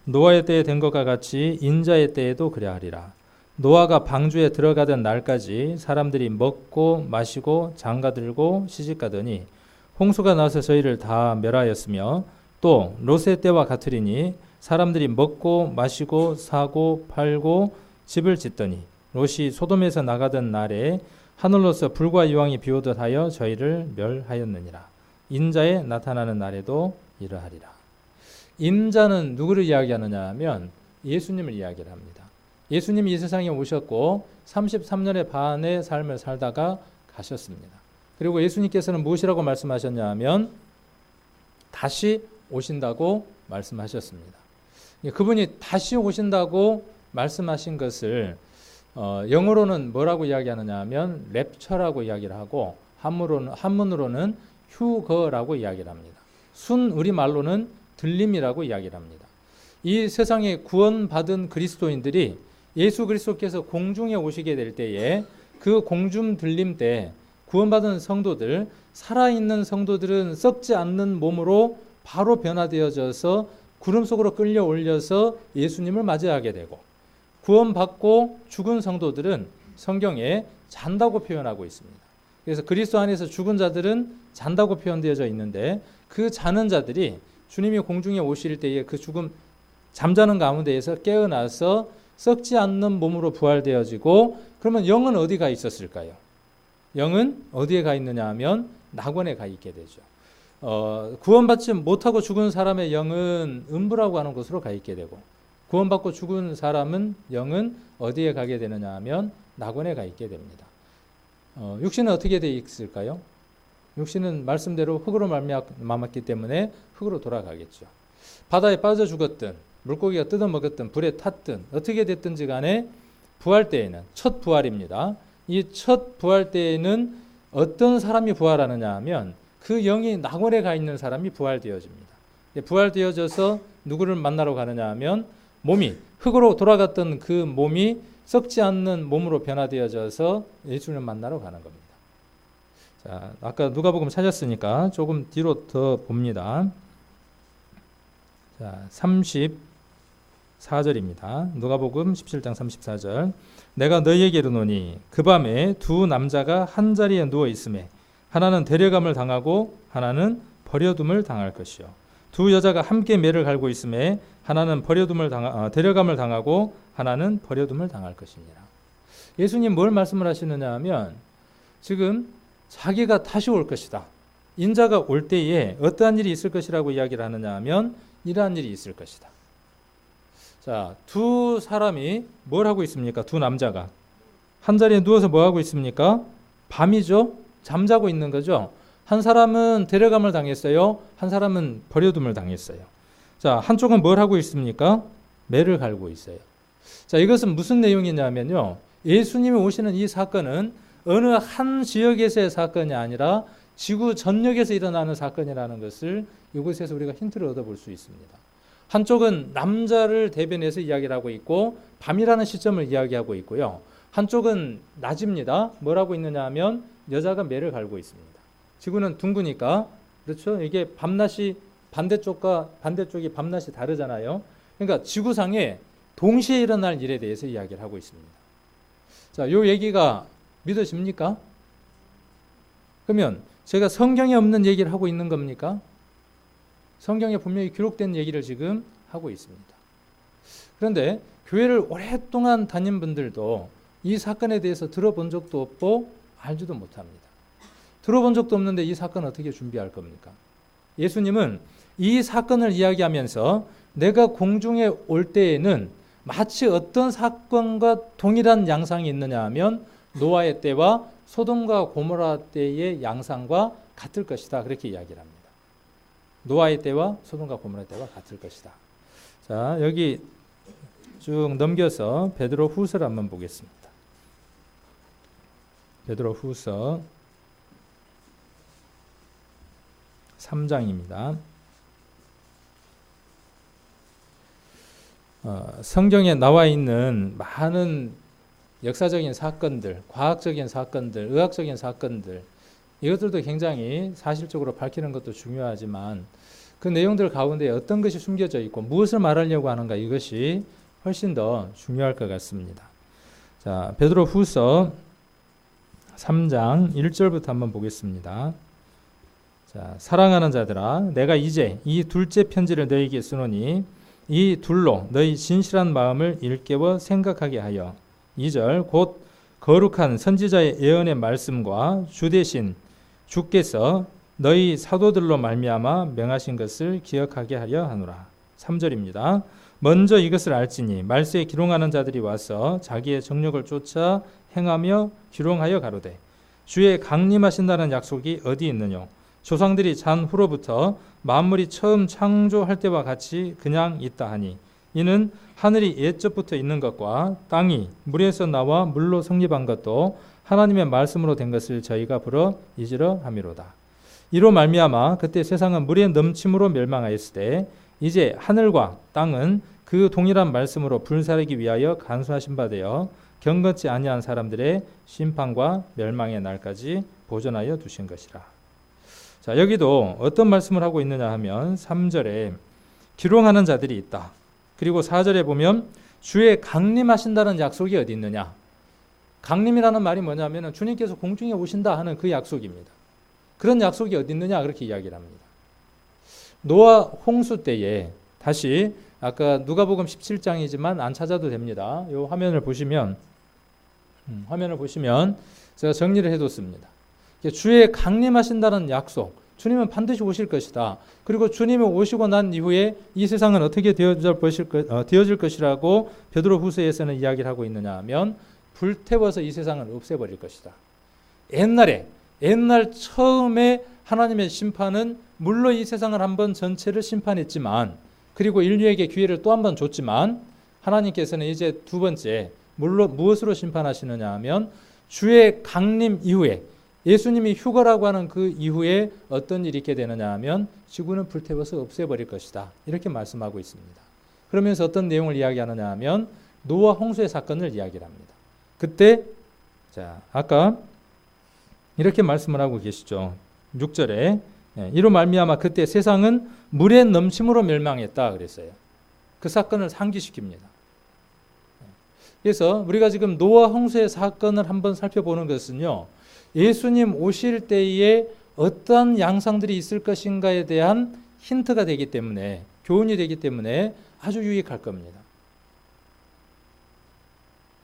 노아의 때에 된 것과 같이 인자의 때에도 그래하리라. 노아가 방주에 들어가던 날까지 사람들이 먹고 마시고 장가들고 시집가더니 홍수가 나서 저희를 다 멸하였으며 또 롯의 때와 같으리니 사람들이 먹고 마시고 사고 팔고 집을 짓더니 롯이 소돔에서 나가던 날에 하늘로서 불과 유황이 비오듯 하여 저희를 멸하였느니라. 인자에 나타나는 날에도 이러하리라. 인자는 누구를 이야기하느냐 하면 예수님을 이야기를 합니다. 예수님이 이 세상에 오셨고 33년의 반의 삶을 살다가 가셨습니다. 그리고 예수님께서는 무엇이라고 말씀하셨냐 하면 다시 오신다고 말씀하셨습니다. 그분이 다시 오신다고 말씀하신 것을 영어로는 뭐라고 이야기하느냐 하면 랩처라고 이야기를 하고 한문으로는 휴거라고 이야기를 합니다. 순 우리말로는 들림이라고 이야기를 합니다. 이 세상에 구원받은 그리스도인들이 예수 그리스도께서 공중에 오시게 될 때에 그 공중 들림 때 구원받은 성도들, 살아있는 성도들은 썩지 않는 몸으로 바로 변화되어져서 구름 속으로 끌려 올려서 예수님을 맞이하게 되고, 구원받고 죽은 성도들은 성경에 잔다고 표현하고 있습니다. 그래서 그리스도 안에서 죽은 자들은 잔다고 표현되어져 있는데 그 자는 자들이 주님이 공중에 오실 때에 그 죽음 잠자는 가운데에서 깨어나서 썩지 않는 몸으로 부활되어지고, 그러면 영은 어디 가 있었을까요? 영은 어디에 가 있느냐 하면 낙원에 가 있게 되죠. 구원받지 못하고 죽은 사람의 영은 음부라고 하는 곳으로 가 있게 되고, 구원받고 죽은 사람은 영은 어디에 가게 되느냐 하면 낙원에 가 있게 됩니다. 육신은 어떻게 되어 있을까요? 육신은 말씀대로 흙으로 말미암았기 때문에 흙으로 돌아가겠죠. 바다에 빠져 죽었든 물고기가 뜯어먹었든 불에 탔든 어떻게 됐든지 간에 부활 때에는, 첫 부활입니다. 이 첫 부활 때에는 어떤 사람이 부활하느냐 하면 그 영이 낙원에 가 있는 사람이 부활되어집니다. 부활되어져서 누구를 만나러 가느냐 하면 몸이 흙으로 돌아갔던 그 몸이 썩지 않는 몸으로 변화되어져서 예수님을 만나러 가는 겁니다. 자, 아까 누가복음 찾았으니까 조금 뒤로 더 봅니다. 자, 34절입니다. 누가복음 17장 34절. 내가 너희에게 이르노니 그 밤에 두 남자가 한 자리에 누워 있음에 하나는 데려감을 당하고 하나는 버려둠을 당할 것이요. 두 여자가 함께 매를 갈고 있음에 하나는 데려감을 당하고 하나는 버려둠을 당할 것이니라. 예수님 뭘 말씀을 하시느냐 하면 지금 자기가 다시 올 것이다. 인자가 올 때에 어떠한 일이 있을 것이라고 이야기를 하느냐 하면 이러한 일이 있을 것이다. 자, 두 사람이 뭘 하고 있습니까? 두 남자가 한 자리에 누워서 뭐 하고 있습니까? 밤이죠. 잠자고 있는 거죠. 한 사람은 데려감을 당했어요. 한 사람은 버려둠을 당했어요. 자, 한쪽은 뭘 하고 있습니까? 매를 갈고 있어요. 자, 이것은 무슨 내용이냐면요. 예수님이 오시는 이 사건은 어느 한 지역에서의 사건이 아니라 지구 전역에서 일어나는 사건이라는 것을 이곳에서 우리가 힌트를 얻어볼 수 있습니다. 한쪽은 남자를 대변해서 이야기를 하고 있고 밤이라는 시점을 이야기하고 있고요. 한쪽은 낮입니다. 뭐라고 있느냐 하면 여자가 매를 갈고 있습니다. 지구는 둥그니까, 그렇죠? 이게 밤낮이 반대쪽과 반대쪽이 밤낮이 다르잖아요. 그러니까 지구상에 동시에 일어날 일에 대해서 이야기를 하고 있습니다. 자, 이 얘기가 믿어집니까? 그러면 제가 성경에 없는 얘기를 하고 있는 겁니까? 성경에 분명히 기록된 얘기를 지금 하고 있습니다. 그런데 교회를 오랫동안 다닌 분들도 이 사건에 대해서 들어본 적도 없고 알지도 못합니다. 들어본 적도 없는데 이 사건을 어떻게 준비할 겁니까? 예수님은 이 사건을 이야기하면서 내가 공중에 올 때에는 마치 어떤 사건과 동일한 양상이 있느냐 하면 노아의 때와 소돔과 고모라 때의 양상과 같을 것이다. 그렇게 이야기를 합니다. 노아의 때와 소돔과 고모라 때와 같을 것이다. 자, 여기 쭉 넘겨서 베드로 후서를 한번 보겠습니다. 베드로 후서 3장입니다. 성경에 나와 있는 많은 역사적인 사건들, 과학적인 사건들, 의학적인 사건들, 이것들도 굉장히 사실적으로 밝히는 것도 중요하지만 그 내용들 가운데 어떤 것이 숨겨져 있고 무엇을 말하려고 하는가, 이것이 훨씬 더 중요할 것 같습니다. 자, 베드로 후서 3장 1절부터 한번 보겠습니다. 자, 사랑하는 자들아, 내가 이제 이 둘째 편지를 너희에게 쓰노니 이 둘로 너희 진실한 마음을 일깨워 생각하게 하여 2절 곧 거룩한 선지자의 예언의 말씀과 주 대신 주께서 너희 사도들로 말미암아 명하신 것을 기억하게 하려 하노라. 3절입니다. 먼저 이것을 알지니 말세에 기롱하는 자들이 와서 자기의 정욕을 쫓아 행하며 기롱하여 가로되 주의 강림하신다는 약속이 어디 있느뇨? 조상들이 잔 후로부터 만물이 처음 창조할 때와 같이 그냥 있다 하니 이는 하늘이 옛적부터 있는 것과 땅이 물에서 나와 물로 성립한 것도 하나님의 말씀으로 된 것을 저희가 불어 잊으려 함이로다. 이로 말미암아 그때 세상은 물의 넘침으로 멸망하였을 때 이제 하늘과 땅은 그 동일한 말씀으로 불사르기 위하여 간수하신 바 되어 경건치 아니한 사람들의 심판과 멸망의 날까지 보존하여 두신 것이라. 자, 여기도 어떤 말씀을 하고 있느냐 하면 3절에 기롱하는 자들이 있다. 그리고 4절에 보면 주의 강림하신다는 약속이 어디 있느냐. 강림이라는 말이 뭐냐면 주님께서 공중에 오신다 하는 그 약속입니다. 그런 약속이 어디 있느냐 그렇게 이야기를 합니다. 노아 홍수 때에 다시 아까 누가복음 17장이지만 안 찾아도 됩니다. 이 화면을 보시면 제가 정리를 해뒀습니다. 주의 강림하신다는 약속, 주님은 반드시 오실 것이다. 그리고 주님이 오시고 난 이후에 이 세상은 어떻게 되어질 것이라고 베드로후서에서는 이야기를 하고 있느냐 하면 불태워서 이 세상을 없애버릴 것이다. 옛날 처음에 하나님의 심판은 물론 이 세상을 한번 전체를 심판했지만 그리고 인류에게 기회를 또 한 번 줬지만 하나님께서는 이제 두 번째 물론 무엇으로 심판하시느냐 하면 주의 강림 이후에 예수님이 휴거라고 하는 그 이후에 어떤 일이 있게 되느냐 하면 지구는 불태워서 없애버릴 것이다. 이렇게 말씀하고 있습니다. 그러면서 어떤 내용을 이야기하느냐 하면 노아 홍수의 사건을 이야기를 합니다. 그때 아까 이렇게 말씀을 하고 계시죠. 6절에 이로 말미암아 그때 세상은 물의 넘침으로 멸망했다 그랬어요. 그 사건을 상기시킵니다. 그래서 우리가 지금 노아 홍수의 사건을 한번 살펴보는 것은요. 예수님 오실 때에 어떠한 양상들이 있을 것인가에 대한 힌트가 되기 때문에 교훈이 되기 때문에 아주 유익할 겁니다.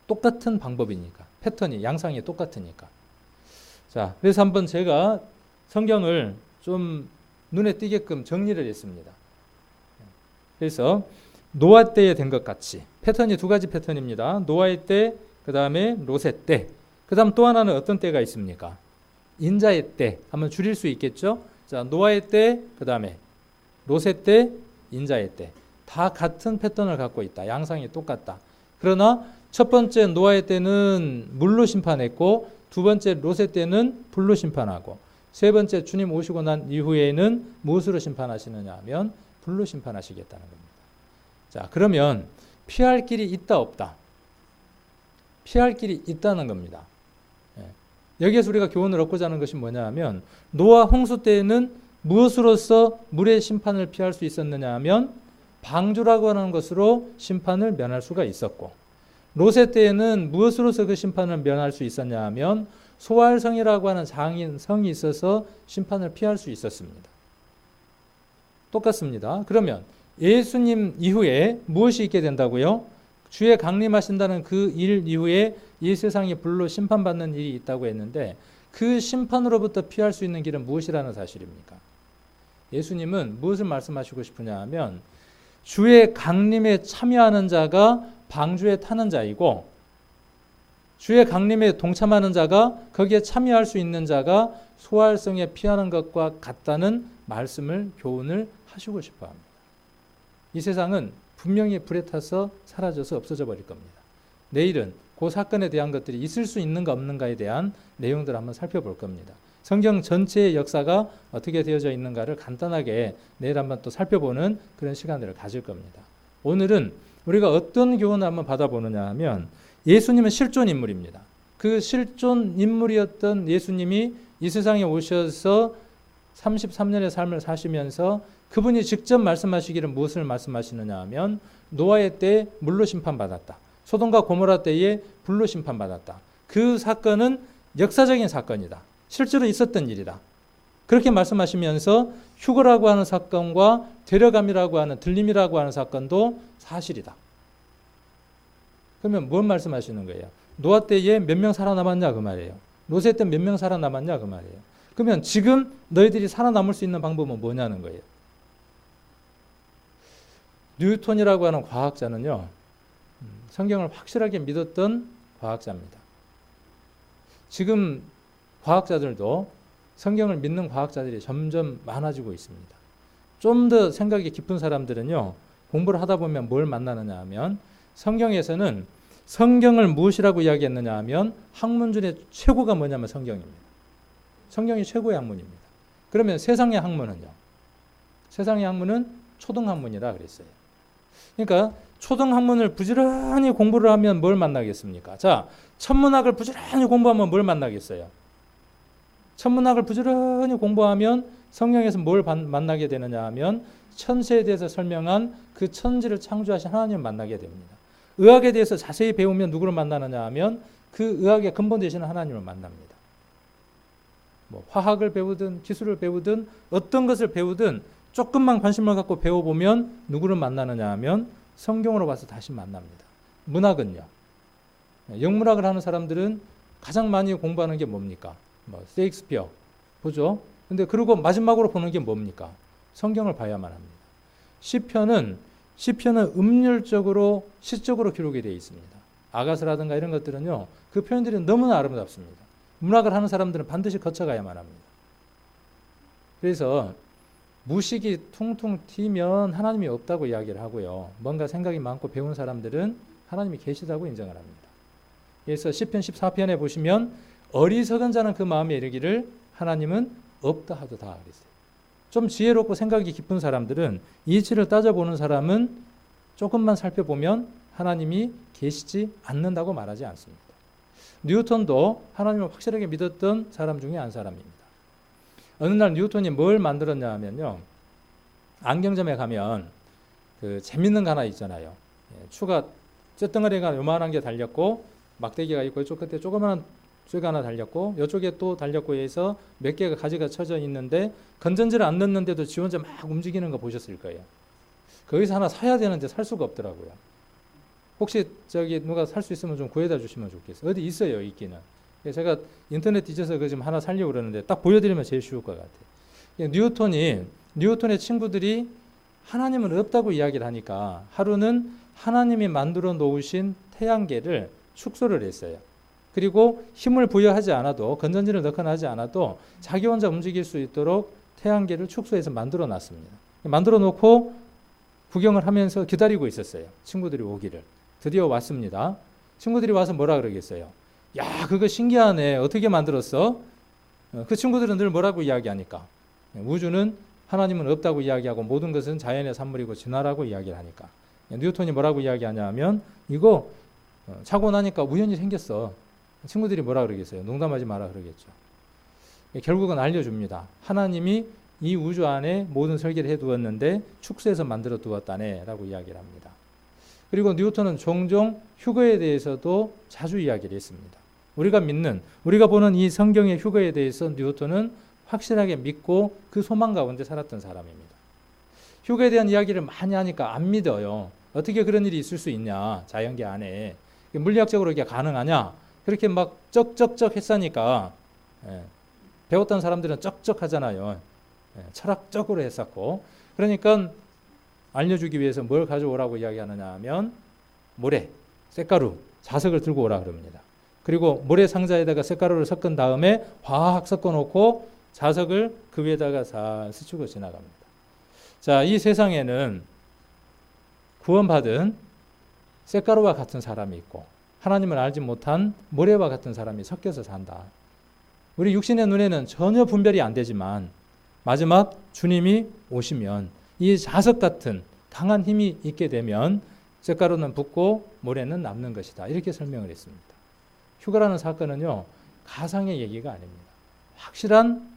똑같은 방법이니까 패턴이 양상이 똑같으니까. 자, 그래서 한번 제가 성경을 좀 눈에 띄게끔 정리를 했습니다. 그래서 노아 때에 된 것 같이 패턴이 두 가지 패턴입니다. 노아의 때, 그 다음에 롯의 때, 그 다음 또 하나는 어떤 때가 있습니까? 인자의 때, 한번 줄일 수 있겠죠? 자, 노아의 때, 그 다음에 롯의 때, 인자의 때. 다 같은 패턴을 갖고 있다. 양상이 똑같다. 그러나 첫 번째 노아의 때는 물로 심판했고 두 번째 롯의 때는 불로 심판하고 세 번째 주님 오시고 난 이후에는 무엇으로 심판하시느냐 하면 불로 심판하시겠다는 겁니다. 자, 그러면 피할 길이 있다 없다? 피할 길이 있다는 겁니다. 여기에서 우리가 교훈을 얻고자 하는 것이 뭐냐 하면 노아 홍수 때에는 무엇으로서 물의 심판을 피할 수 있었느냐 하면 방주라고 하는 것으로 심판을 면할 수가 있었고 롯의 때에는 무엇으로서 그 심판을 면할 수 있었냐 하면 소활성이라고 하는 장인성이 있어서 심판을 피할 수 있었습니다. 똑같습니다. 그러면 예수님 이후에 무엇이 있게 된다고요? 주의 강림하신다는 그 일 이후에 이 세상이 불로 심판받는 일이 있다고 했는데 그 심판으로부터 피할 수 있는 길은 무엇이라는 사실입니까? 예수님은 무엇을 말씀하시고 싶으냐 하면 주의 강림에 참여하는 자가 방주에 타는 자이고 주의 강림에 동참하는 자가 거기에 참여할 수 있는 자가 소활성에 피하는 것과 같다는 말씀을 교훈을 하시고 싶어 합니다. 이 세상은 분명히 불에 타서 사라져서 없어져 버릴 겁니다. 내일은 그 사건에 대한 것들이 있을 수 있는가 없는가에 대한 내용들을 한번 살펴볼 겁니다. 성경 전체의 역사가 어떻게 되어져 있는가를 간단하게 내일 한번 또 살펴보는 그런 시간들을 가질 겁니다. 오늘은 우리가 어떤 교훈을 한번 받아보느냐 하면 예수님은 실존 인물입니다. 그 실존 인물이었던 예수님이 이 세상에 오셔서 33년의 삶을 사시면서 그분이 직접 말씀하시기를 무엇을 말씀하시느냐 하면 노아의 때 물로 심판받았다. 소돔과 고모라 때에 불로 심판받았다. 그 사건은 역사적인 사건이다. 실제로 있었던 일이다. 그렇게 말씀하시면서 휴거라고 하는 사건과 데려감이라고 하는 들림이라고 하는 사건도 사실이다. 그러면 뭘 말씀하시는 거예요? 노아 때에 몇 명 살아남았냐 그 말이에요. 롯의 때 몇 명 살아남았냐 그 말이에요. 그러면 지금 너희들이 살아남을 수 있는 방법은 뭐냐는 거예요. 뉴턴이라고 하는 과학자는요. 성경을 확실하게 믿었던 과학자입니다. 지금 과학자들도 성경을 믿는 과학자들이 점점 많아지고 있습니다. 좀 더 생각이 깊은 사람들은요. 공부를 하다 보면 뭘 만나느냐 하면 성경에서는 성경을 무엇이라고 이야기했느냐 하면 학문 중에 최고가 뭐냐면 성경입니다. 성경이 최고의 학문입니다. 그러면 세상의 학문은요. 세상의 학문은 초등학문이라 그랬어요. 그러니까 초등학문을 부지런히 공부를 하면 뭘 만나겠습니까? 자, 천문학을 부지런히 공부하면 뭘 만나겠어요? 천문학을 부지런히 공부하면 성경에서 뭘 만나게 되느냐 하면 천세에 대해서 설명한 그 천지를 창조하신 하나님을 만나게 됩니다. 의학에 대해서 자세히 배우면 누구를 만나느냐 하면 그 의학의 근본 되시는 하나님을 만납니다. 뭐 화학을 배우든 기술을 배우든 어떤 것을 배우든 조금만 관심을 갖고 배워보면 누구를 만나느냐 하면 성경으로 봐서 다시 만납니다. 문학은요. 영문학을 하는 사람들은 가장 많이 공부하는 게 뭡니까? 셰익스피어 보죠. 근데 그리고 마지막으로 보는 게 뭡니까? 성경을 봐야만 합니다. 시편은 음률적으로 시적으로 기록이 되어 있습니다. 아가서라든가 이런 것들은요. 그 표현들이 너무나 아름답습니다. 문학을 하는 사람들은 반드시 거쳐가야만 합니다. 그래서 무식이 퉁퉁 튀면 하나님이 없다고 이야기를 하고요. 뭔가 생각이 많고 배운 사람들은 하나님이 계시다고 인정을 합니다. 그래서 시편 14편에 보시면 어리석은 자는 그 마음에 이르기를 하나님은 없다 하도다 그랬어요. 좀 지혜롭고 생각이 깊은 사람들은 이치를 따져보는 사람은 조금만 살펴보면 하나님이 계시지 않는다고 말하지 않습니다. 뉴턴도 하나님을 확실하게 믿었던 사람 중에 한 사람입니다. 어느 날 뉴턴이 뭘 만들었냐 하면요. 안경점에 가면 그 재밌는 거 하나 있잖아요. 추가 쇳덩어리가 요만한 게 달렸고 막대기가 있고 이쪽 끝에 조그마한 쇠가 하나 달렸고 이쪽에 또 달렸고 해서 몇 개가 가지가 쳐져 있는데 건전지를 안 넣는데도 지 혼자 막 움직이는 거 보셨을 거예요. 거기서 하나 사야 되는데 살 수가 없더라고요. 혹시 저기 누가 살 수 있으면 좀 구해다 주시면 좋겠어요. 어디 있어요, 있기는. 제가 인터넷 뒤져서 그 지금 하나 살려고 그러는데 딱 보여드리면 제일 쉬울 것 같아요. 뉴턴의 친구들이 하나님은 없다고 이야기를 하니까 하루는 하나님이 만들어 놓으신 태양계를 축소를 했어요. 그리고 힘을 부여하지 않아도 건전지를 넣거나 하지 않아도 자기 혼자 움직일 수 있도록 태양계를 축소해서 만들어 놨습니다. 만들어 놓고 구경을 하면서 기다리고 있었어요. 친구들이 오기를. 드디어 왔습니다. 친구들이 와서 뭐라 그러겠어요? 야, 그거 신기하네. 어떻게 만들었어? 그 친구들은 늘 뭐라고 이야기하니까? 우주는 하나님은 없다고 이야기하고 모든 것은 자연의 산물이고 진화라고 이야기를 하니까. 뉴턴이 뭐라고 이야기하냐 하면 이거 자고 나니까 우연히 생겼어. 친구들이 뭐라 그러겠어요? 농담하지 마라 그러겠죠. 결국은 알려줍니다. 하나님이 이 우주 안에 모든 설계를 해두었는데 축소해서 만들어 두었다네 라고 이야기를 합니다. 그리고 뉴턴은 종종 휴거에 대해서도 자주 이야기를 했습니다. 우리가 보는 이 성경의 휴거에 대해서 뉴턴은 확실하게 믿고 그 소망 가운데 살았던 사람입니다. 휴거에 대한 이야기를 많이 하니까 안 믿어요. 어떻게 그런 일이 있을 수 있냐, 자연계 안에. 물리학적으로 이게 가능하냐? 그렇게 막 쩍쩍쩍 했으니까, 배웠던 사람들은 쩍쩍 하잖아요. 철학적으로 했었고. 그러니까 알려주기 위해서 뭘 가져오라고 이야기하느냐 하면 모래, 쇳가루, 자석을 들고 오라 그럽니다. 그리고 모래 상자에다가 쇳가루를 섞은 다음에 확 섞어 놓고 자석을 그 위에다가 잘 스치고 지나갑니다. 자, 이 세상에는 구원받은 쇳가루와 같은 사람이 있고 하나님을 알지 못한 모래와 같은 사람이 섞여서 산다. 우리 육신의 눈에는 전혀 분별이 안 되지만 마지막 주님이 오시면 이 자석 같은 강한 힘이 있게 되면 쇳가루는 붙고 모래는 남는 것이다. 이렇게 설명을 했습니다. 휴거라는 사건은요. 가상의 얘기가 아닙니다. 확실한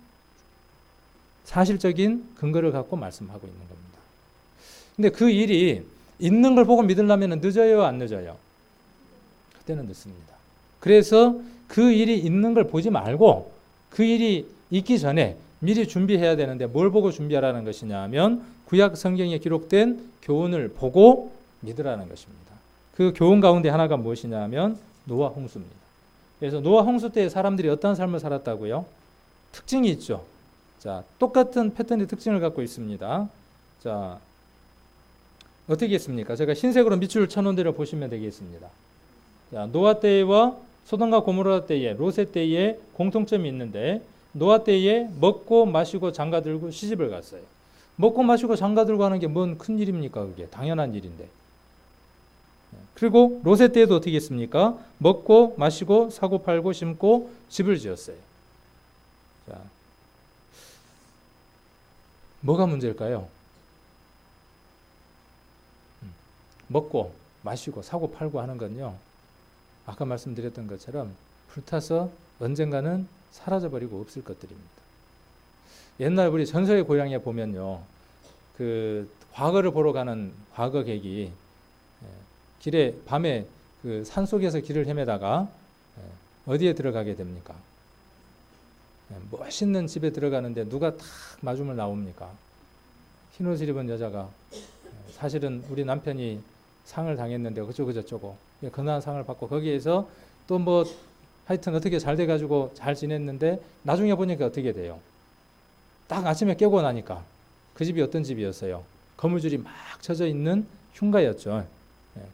사실적인 근거를 갖고 말씀하고 있는 겁니다. 근데 그 일이 있는 걸 보고 믿으려면 늦어요, 안 늦어요? 그때는 늦습니다. 그래서 그 일이 있는 걸 보지 말고 그 일이 있기 전에 미리 준비해야 되는데 뭘 보고 준비하라는 것이냐 하면 구약 성경에 기록된 교훈을 보고 믿으라는 것입니다. 그 교훈 가운데 하나가 무엇이냐 하면 노아 홍수입니다. 그래서 노아 홍수 때 사람들이 어떤 삶을 살았다고요? 특징이 있죠. 자, 똑같은 패턴의 특징을 갖고 있습니다. 자, 어떻게 했습니까? 제가 흰색으로 밑줄 쳐놓은 데를 보시면 되겠습니다. 자, 노아 때와 소돔과 고모라 때에, 롯의 때에 공통점이 있는데 노아 때에 먹고 마시고 장가들고 시집을 갔어요. 먹고 마시고 장가들고 하는 게 뭔 큰 일입니까? 그게 당연한 일인데. 그리고 롯의 때에도 어떻게 했습니까? 먹고 마시고 사고 팔고 심고 집을 지었어요. 자, 뭐가 문제일까요? 먹고 마시고 사고 팔고 하는 건요. 아까 말씀드렸던 것처럼 불타서 언젠가는 사라져버리고 없을 것들입니다. 옛날 우리 전설의 고향에 보면요. 그 과거를 보러 가는 과거객이 길에 밤에 그 산속에서 길을 헤매다가 어디에 들어가게 됩니까? 멋있는 집에 들어가는데 누가 탁 마중을 나옵니까? 흰 옷을 입은 여자가 사실은 우리 남편이 상을 당했는데 어쩌고 저쩌고 근한 상을 받고 거기에서 또 뭐 하여튼 어떻게 잘 돼가지고 잘 지냈는데 나중에 보니까 어떻게 돼요? 딱 아침에 깨고 나니까 그 집이 어떤 집이었어요? 거물줄이 막 쳐져 있는 흉가였죠.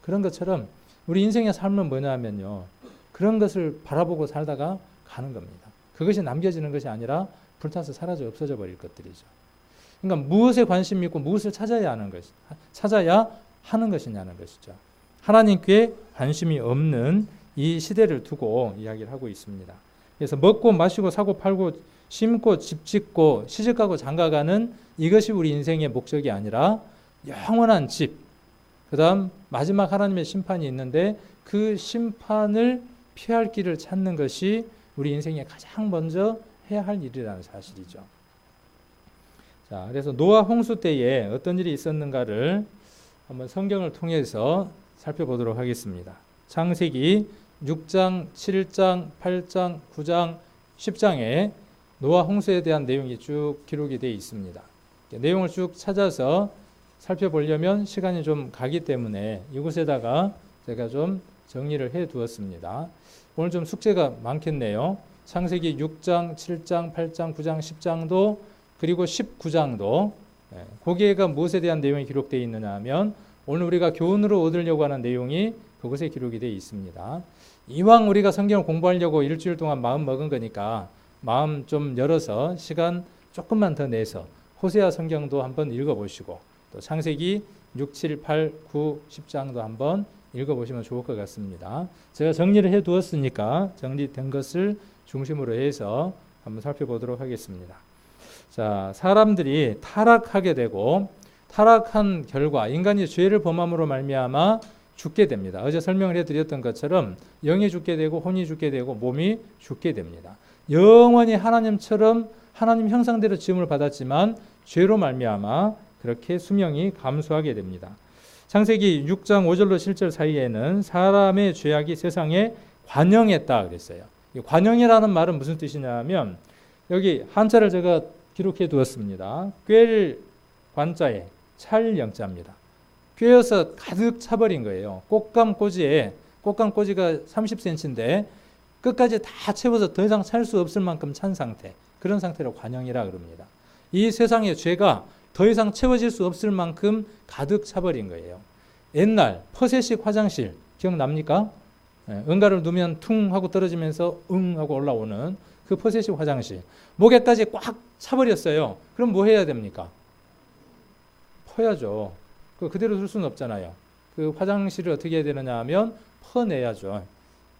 그런 것처럼 우리 인생의 삶은 뭐냐면요. 그런 것을 바라보고 살다가 가는 겁니다. 그것이 남겨지는 것이 아니라 불타서 사라져 없어져 버릴 것들이죠. 그러니까 무엇에 관심이 있고 무엇을 찾아야 하는 것이냐는 것이죠. 하나님께 관심이 없는 이 시대를 두고 이야기를 하고 있습니다. 그래서 먹고 마시고 사고 팔고 심고 집 짓고 시집가고 장가가는 이것이 우리 인생의 목적이 아니라 영원한 집, 그 다음 마지막 하나님의 심판이 있는데 그 심판을 피할 길을 찾는 것이 우리 인생에 가장 먼저 해야 할 일이라는 사실이죠. 자, 그래서 노아 홍수 때에 어떤 일이 있었는가를 한번 성경을 통해서 살펴보도록 하겠습니다. 창세기 6장, 7장, 8장, 9장, 10장에 노아 홍수에 대한 내용이 쭉 기록이 되어 있습니다. 내용을 쭉 찾아서 살펴보려면 시간이 좀 가기 때문에 이곳에다가 제가 좀 정리를 해 두었습니다. 오늘 좀 숙제가 많겠네요. 창세기 6장, 7장, 8장, 9장, 10장도 그리고 19장도 거기에가 무엇에 대한 내용이 기록되어 있느냐 하면 오늘 우리가 교훈으로 얻으려고 하는 내용이 그곳에 기록이 되어 있습니다. 이왕 우리가 성경을 공부하려고 일주일 동안 마음 먹은 거니까 마음 좀 열어서 시간 조금만 더 내서 호세아 성경도 한번 읽어보시고 또 창세기 6, 7, 8, 9, 10장도 한번 읽어보시면 좋을 것 같습니다. 제가 정리를 해두었으니까 정리된 것을 중심으로 해서 한번 살펴보도록 하겠습니다. 자, 사람들이 타락하게 되고 타락한 결과 인간이 죄를 범함으로 말미암아 죽게 됩니다. 어제 설명을 해드렸던 것처럼 영이 죽게 되고 혼이 죽게 되고 몸이 죽게 됩니다. 영원히 하나님처럼 하나님 형상대로 지음을 받았지만 죄로 말미암아 그렇게 수명이 감소하게 됩니다. 창세기 6장 5절로 7절 사이에는 사람의 죄악이 세상에 관영했다 그랬어요. 이 관영이라는 말은 무슨 뜻이냐면 여기 한자를 제가 기록해 두었습니다. 꿰를 관자에 찰 영자입니다. 꿰어서 가득 차버린 거예요. 꽃감꽂이가 30cm인데 끝까지 다 채워서 더 이상 찰 수 없을 만큼 찬 상태, 그런 상태로 관영이라 그럽니다. 이 세상의 죄가 더 이상 채워질 수 없을 만큼 가득 차버린 거예요. 옛날 퍼세식 화장실 기억납니까? 응가를 누면 퉁 하고 떨어지면서 응 하고 올라오는 그 퍼세식 화장실 목에까지 꽉 차버렸어요. 그럼 뭐 해야 됩니까? 퍼야죠. 그대로 둘 수는 없잖아요. 그 화장실을 어떻게 해야 되느냐 하면 퍼내야죠.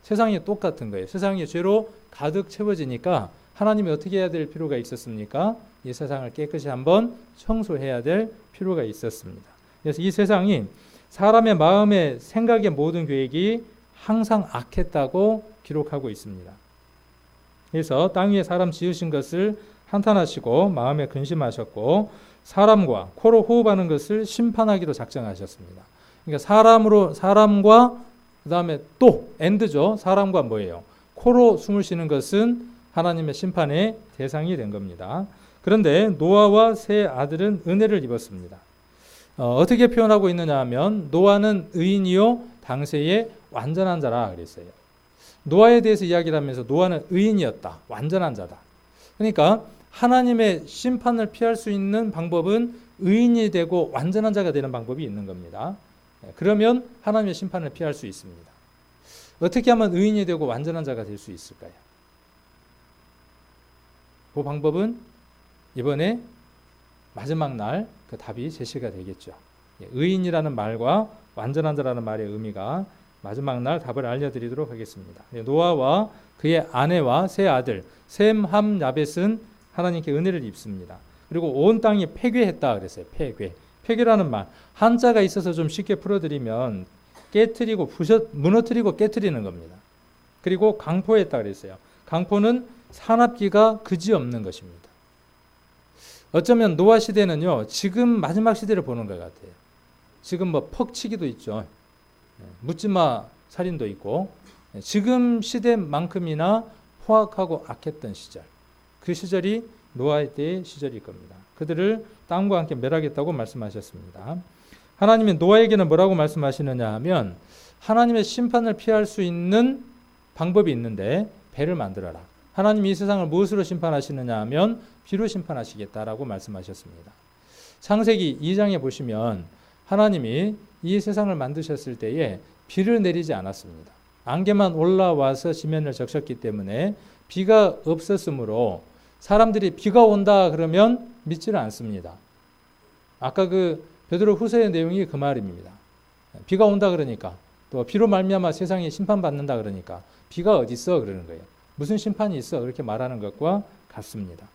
세상이 똑같은 거예요. 세상이 죄로 가득 채워지니까 하나님이 어떻게 해야 될 필요가 있었습니까? 이 세상을 깨끗이 한번 청소해야 될 필요가 있었습니다. 그래서 이 세상이 사람의 마음의 생각의 모든 계획이 항상 악했다고 기록하고 있습니다. 그래서 땅 위에 사람 지으신 것을 한탄하시고 마음에 근심하셨고 사람과 코로 호흡하는 것을 심판하기로 작정하셨습니다. 그러니까 사람과 그 다음에 또 엔드죠. 사람과 뭐예요? 코로 숨을 쉬는 것은 하나님의 심판의 대상이 된 겁니다. 그런데 노아와 세 아들은 은혜를 입었습니다. 어떻게 표현하고 있느냐 하면 노아는 의인이요 당세의 완전한 자라 그랬어요. 노아에 대해서 이야기를 하면서 노아는 의인이었다. 완전한 자다. 그러니까 하나님의 심판을 피할 수 있는 방법은 의인이 되고 완전한 자가 되는 방법이 있는 겁니다. 그러면 하나님의 심판을 피할 수 있습니다. 어떻게 하면 의인이 되고 완전한 자가 될 수 있을까요? 그 방법은 이번에 마지막 날 그 답이 제시가 되겠죠. 의인이라는 말과 완전한 자라는 말의 의미가 마지막 날 답을 알려드리도록 하겠습니다. 노아와 그의 아내와 세 아들 셈, 함, 야벳은 하나님께 은혜를 입습니다. 그리고 온 땅이 폐괴했다 그랬어요. 폐괴라는 말 한자가 있어서 좀 쉽게 풀어드리면 깨트리고 무너뜨리고 깨트리는 겁니다. 그리고 강포했다 그랬어요. 강포는 산업기가 그지없는 것입니다. 어쩌면 노아 시대는요 지금 마지막 시대를 보는 것 같아요. 지금 뭐 퍽치기도 있죠. 묻지마 살인도 있고 지금 시대만큼이나 포악하고 악했던 시절, 그 시절이 노아의 때의 시절일 겁니다. 그들을 땅과 함께 멸하겠다고 말씀하셨습니다. 하나님이 노아에게는 뭐라고 말씀하시느냐 하면 하나님의 심판을 피할 수 있는 방법이 있는데 배를 만들어라. 하나님이 이 세상을 무엇으로 심판하시느냐 하면 비로 심판하시겠다라고 말씀하셨습니다. 창세기 2장에 보시면 하나님이 이 세상을 만드셨을 때에 비를 내리지 않았습니다. 안개만 올라와서 지면을 적셨기 때문에 비가 없었으므로 사람들이 비가 온다 그러면 믿지를 않습니다. 아까 그 베드로 후서의 내용이 그 말입니다. 비가 온다 그러니까 또 비로 말미암아 세상이 심판받는다 그러니까 비가 어디 있어 그러는 거예요. 무슨 심판이 있어 그렇게 말하는 것과 같습니다.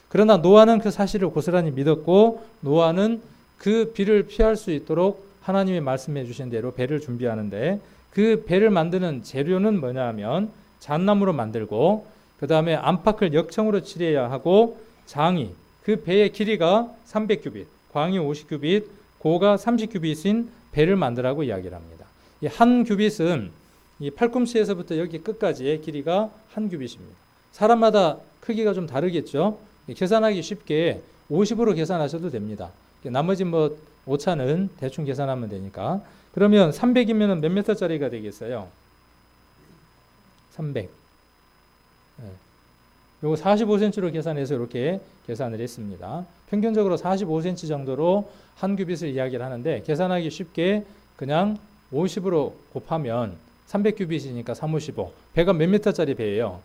그러나 노아는 그 사실을 고스란히 믿었고 노아는 그 비를 피할 수 있도록 하나님이 말씀해 주신 대로 배를 준비하는데 그 배를 만드는 재료는 뭐냐 하면 잣나무로 만들고 그 다음에 안팎을 역청으로 칠해야 하고 장이 그 배의 길이가 300규빗, 광이 50규빗, 고가 30규빗인 배를 만들라고 이야기를 합니다. 이 한 규빗은 이 팔꿈치에서부터 여기 끝까지의 길이가 한 규빗입니다. 사람마다 크기가 좀 다르겠죠. 계산하기 쉽게 50으로 계산하셔도 됩니다. 나머지 뭐 오차는 대충 계산하면 되니까. 그러면 300이면 몇 미터짜리가 되겠어요? 300. 요거 45cm로 계산해서 이렇게 계산을 했습니다. 평균적으로 45cm 정도로 한 규빗을 이야기를 하는데 계산하기 쉽게 그냥 50으로 곱하면 300규빗이니까 355. 배가 몇 미터짜리 배예요?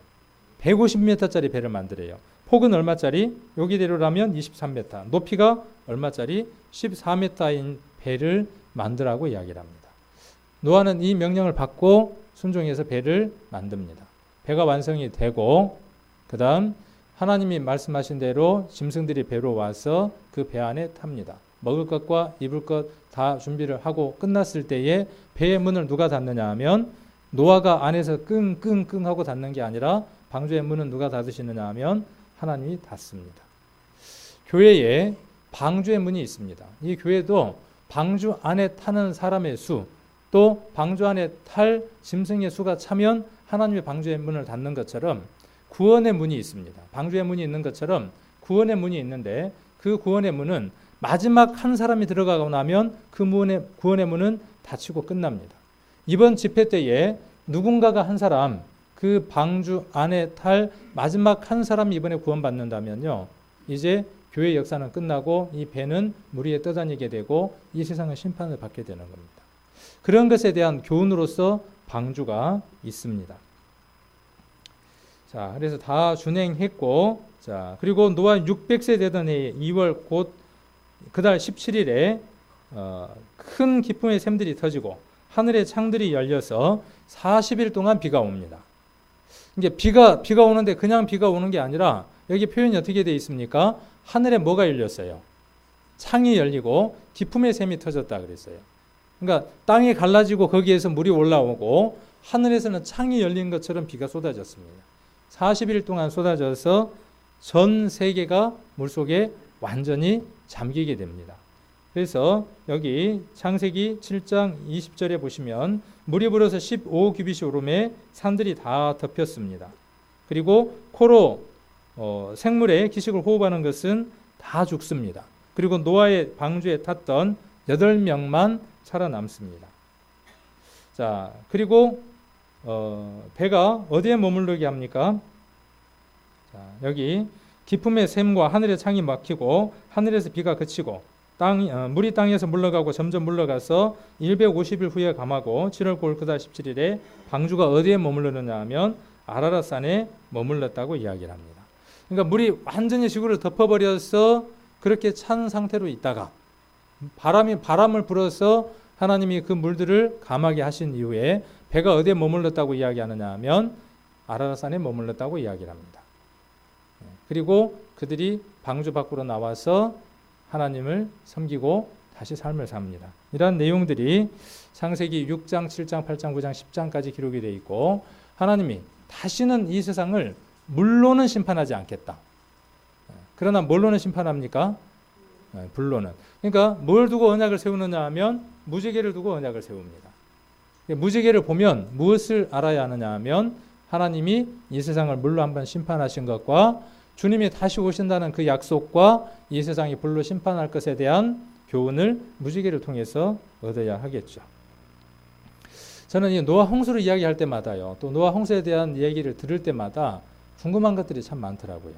150m짜리 배를 만들어요. 폭은 얼마짜리? 여기대로라면 23m. 높이가 얼마짜리? 14m인 배를 만들라고 이야기를 합니다. 노아는 이 명령을 받고 순종해서 배를 만듭니다. 배가 완성이 되고 그 다음 하나님이 말씀하신 대로 짐승들이 배로 와서 그 배 안에 탑니다. 먹을 것과 입을 것 다 준비를 하고 끝났을 때에 배의 문을 누가 닫느냐 하면 노아가 안에서 끙끙끙 하고 닫는 게 아니라 방주의 문은 누가 닫으시느냐 하면 하나님이 닫습니다. 교회에 방주의 문이 있습니다. 이 교회도 방주 안에 타는 사람의 수, 또 방주 안에 탈 짐승의 수가 차면 하나님의 방주의 문을 닫는 것처럼 구원의 문이 있습니다. 방주의 문이 있는 것처럼 구원의 문이 있는데 그 구원의 문은 마지막 한 사람이 들어가고 나면 그 구원의 문은 닫히고 끝납니다. 이번 집회 때에 누군가가 한 사람, 그 방주 안에 탈 마지막 한 사람이 이번에 구원받는다면요, 이제 교회 역사는 끝나고 이 배는 물 위에 떠다니게 되고 이 세상은 심판을 받게 되는 겁니다. 그런 것에 대한 교훈으로서 방주가 있습니다. 자, 그래서 다 준행했고, 자, 그리고 노아 600세 되던 해 2월 곧 그달 17일에 큰 기쁨의 샘들이 터지고 하늘의 창들이 열려서 40일 동안 비가 옵니다. 이게 비가 오는데 그냥 비가 오는 게 아니라 여기 표현이 어떻게 되어 있습니까? 하늘에 뭐가 열렸어요? 창이 열리고 기쁨의 샘이 터졌다 그랬어요. 그러니까 땅이 갈라지고 거기에서 물이 올라오고 하늘에서는 창이 열린 것처럼 비가 쏟아졌습니다. 40일 동안 쏟아져서 전 세계가 물속에 완전히 잠기게 됩니다. 그래서 여기 창세기 7장 20절에 보시면 물이 불어서 15규빗이 오르매 산들이 다 덮였습니다. 그리고 코로 생물의 기식을 호흡하는 것은 다 죽습니다. 그리고 노아의 방주에 탔던 8명만 살아남습니다. 자, 그리고 배가 어디에 머무르게 합니까? 자, 여기 기쁨의 샘과 하늘의 창이 막히고 하늘에서 비가 그치고 물이 땅에서 물러가고 점점 물러가서 150일 후에 감하고 7월 9일 그달 17일에 방주가 어디에 머무르느냐 하면 아라랏산에 머물렀다고 이야기를 합니다. 그러니까 물이 완전히 지구를 덮어버려서 그렇게 찬 상태로 있다가 바람을 불어서 하나님이 그 물들을 감하게 하신 이후에 배가 어디에 머물렀다고 이야기하느냐 하면 아라랏산에 머물렀다고 이야기를 합니다. 그리고 그들이 방주 밖으로 나와서 하나님을 섬기고 다시 삶을 삽니다. 이런 내용들이 창세기 6장, 7장, 8장, 9장, 10장까지 기록이 되어 있고 하나님이 다시는 이 세상을 물로는 심판하지 않겠다. 그러나 뭘로는 심판합니까? 불로는. 그러니까 뭘 두고 언약을 세우느냐 하면 무지개를 두고 언약을 세웁니다. 무지개를 보면 무엇을 알아야 하느냐 하면 하나님이 이 세상을 물로 한번 심판하신 것과 주님이 다시 오신다는 그 약속과 이 세상이 불로 심판할 것에 대한 교훈을 무지개를 통해서 얻어야 하겠죠. 저는 이 노아 홍수를 이야기할 때마다요, 또 노아 홍수에 대한 얘기를 들을 때마다 궁금한 것들이 참 많더라고요.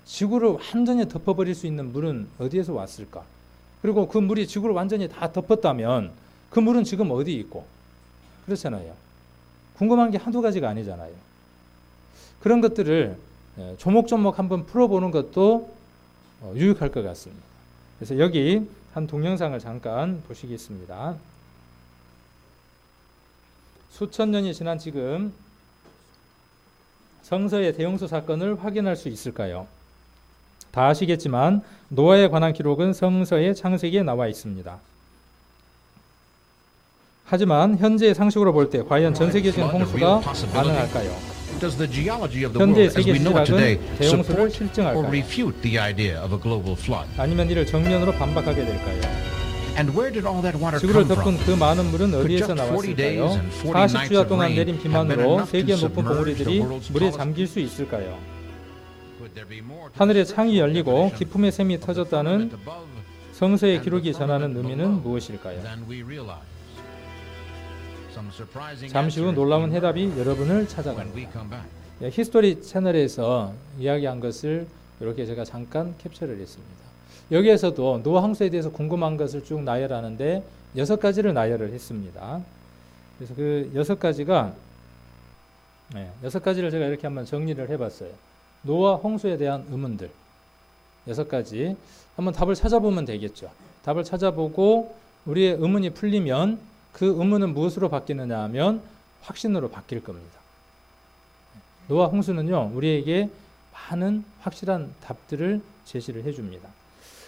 지구를 완전히 덮어버릴 수 있는 물은 어디에서 왔을까? 그리고 그 물이 지구를 완전히 다 덮었다면 그 물은 지금 어디 있고? 그렇잖아요. 궁금한 게 한두 가지가 아니잖아요. 그런 것들을 조목조목 한번 풀어보는 것도 유익할 것 같습니다. 그래서 여기 한 동영상을 잠깐 보시겠습니다. 수천 년이 지난 지금 성서의 대홍수 사건을 확인할 수 있을까요? 다 아시겠지만 노아에 관한 기록은 성서의 창세기에 나와 있습니다. 하지만 현재의 상식으로 볼 때 과연 전 세계적인 홍수가 가능할까요? 현대의 세계 지질학은 대홍수를 실증할까요? 아니면 이를 정면으로 반박하게 될까요? 지구를 덮은 그 많은 물은 어디에서 나왔을까요? 40주야 동안 내린 비만으로 세계 높은 봉우리들이 물에 잠길 수 있을까요? 하늘의 창이 열리고 기품의 샘이 터졌다는 성서의 기록이 전하는 의미는 무엇일까요? 잠시 후 놀라운 해답이 여러분을 찾아갑니다. 히스토리 채널에서 이야기한 것을 이렇게 제가 잠깐 캡처를 했습니다. 여기에서도 노아 홍수에 대해서 궁금한 것을 쭉 나열하는데 6가지를 나열을 했습니다. 그래서 그 6가지를 제가 이렇게 한번 정리를 해봤어요. 노아 홍수에 대한 의문들 6가지 한번 답을 찾아보면 되겠죠. 답을 찾아보고 우리의 의문이 풀리면 그 의문은 무엇으로 바뀌느냐 하면 확신으로 바뀔 겁니다. 노아 홍수는요, 우리에게 많은 확실한 답들을 제시를 해줍니다.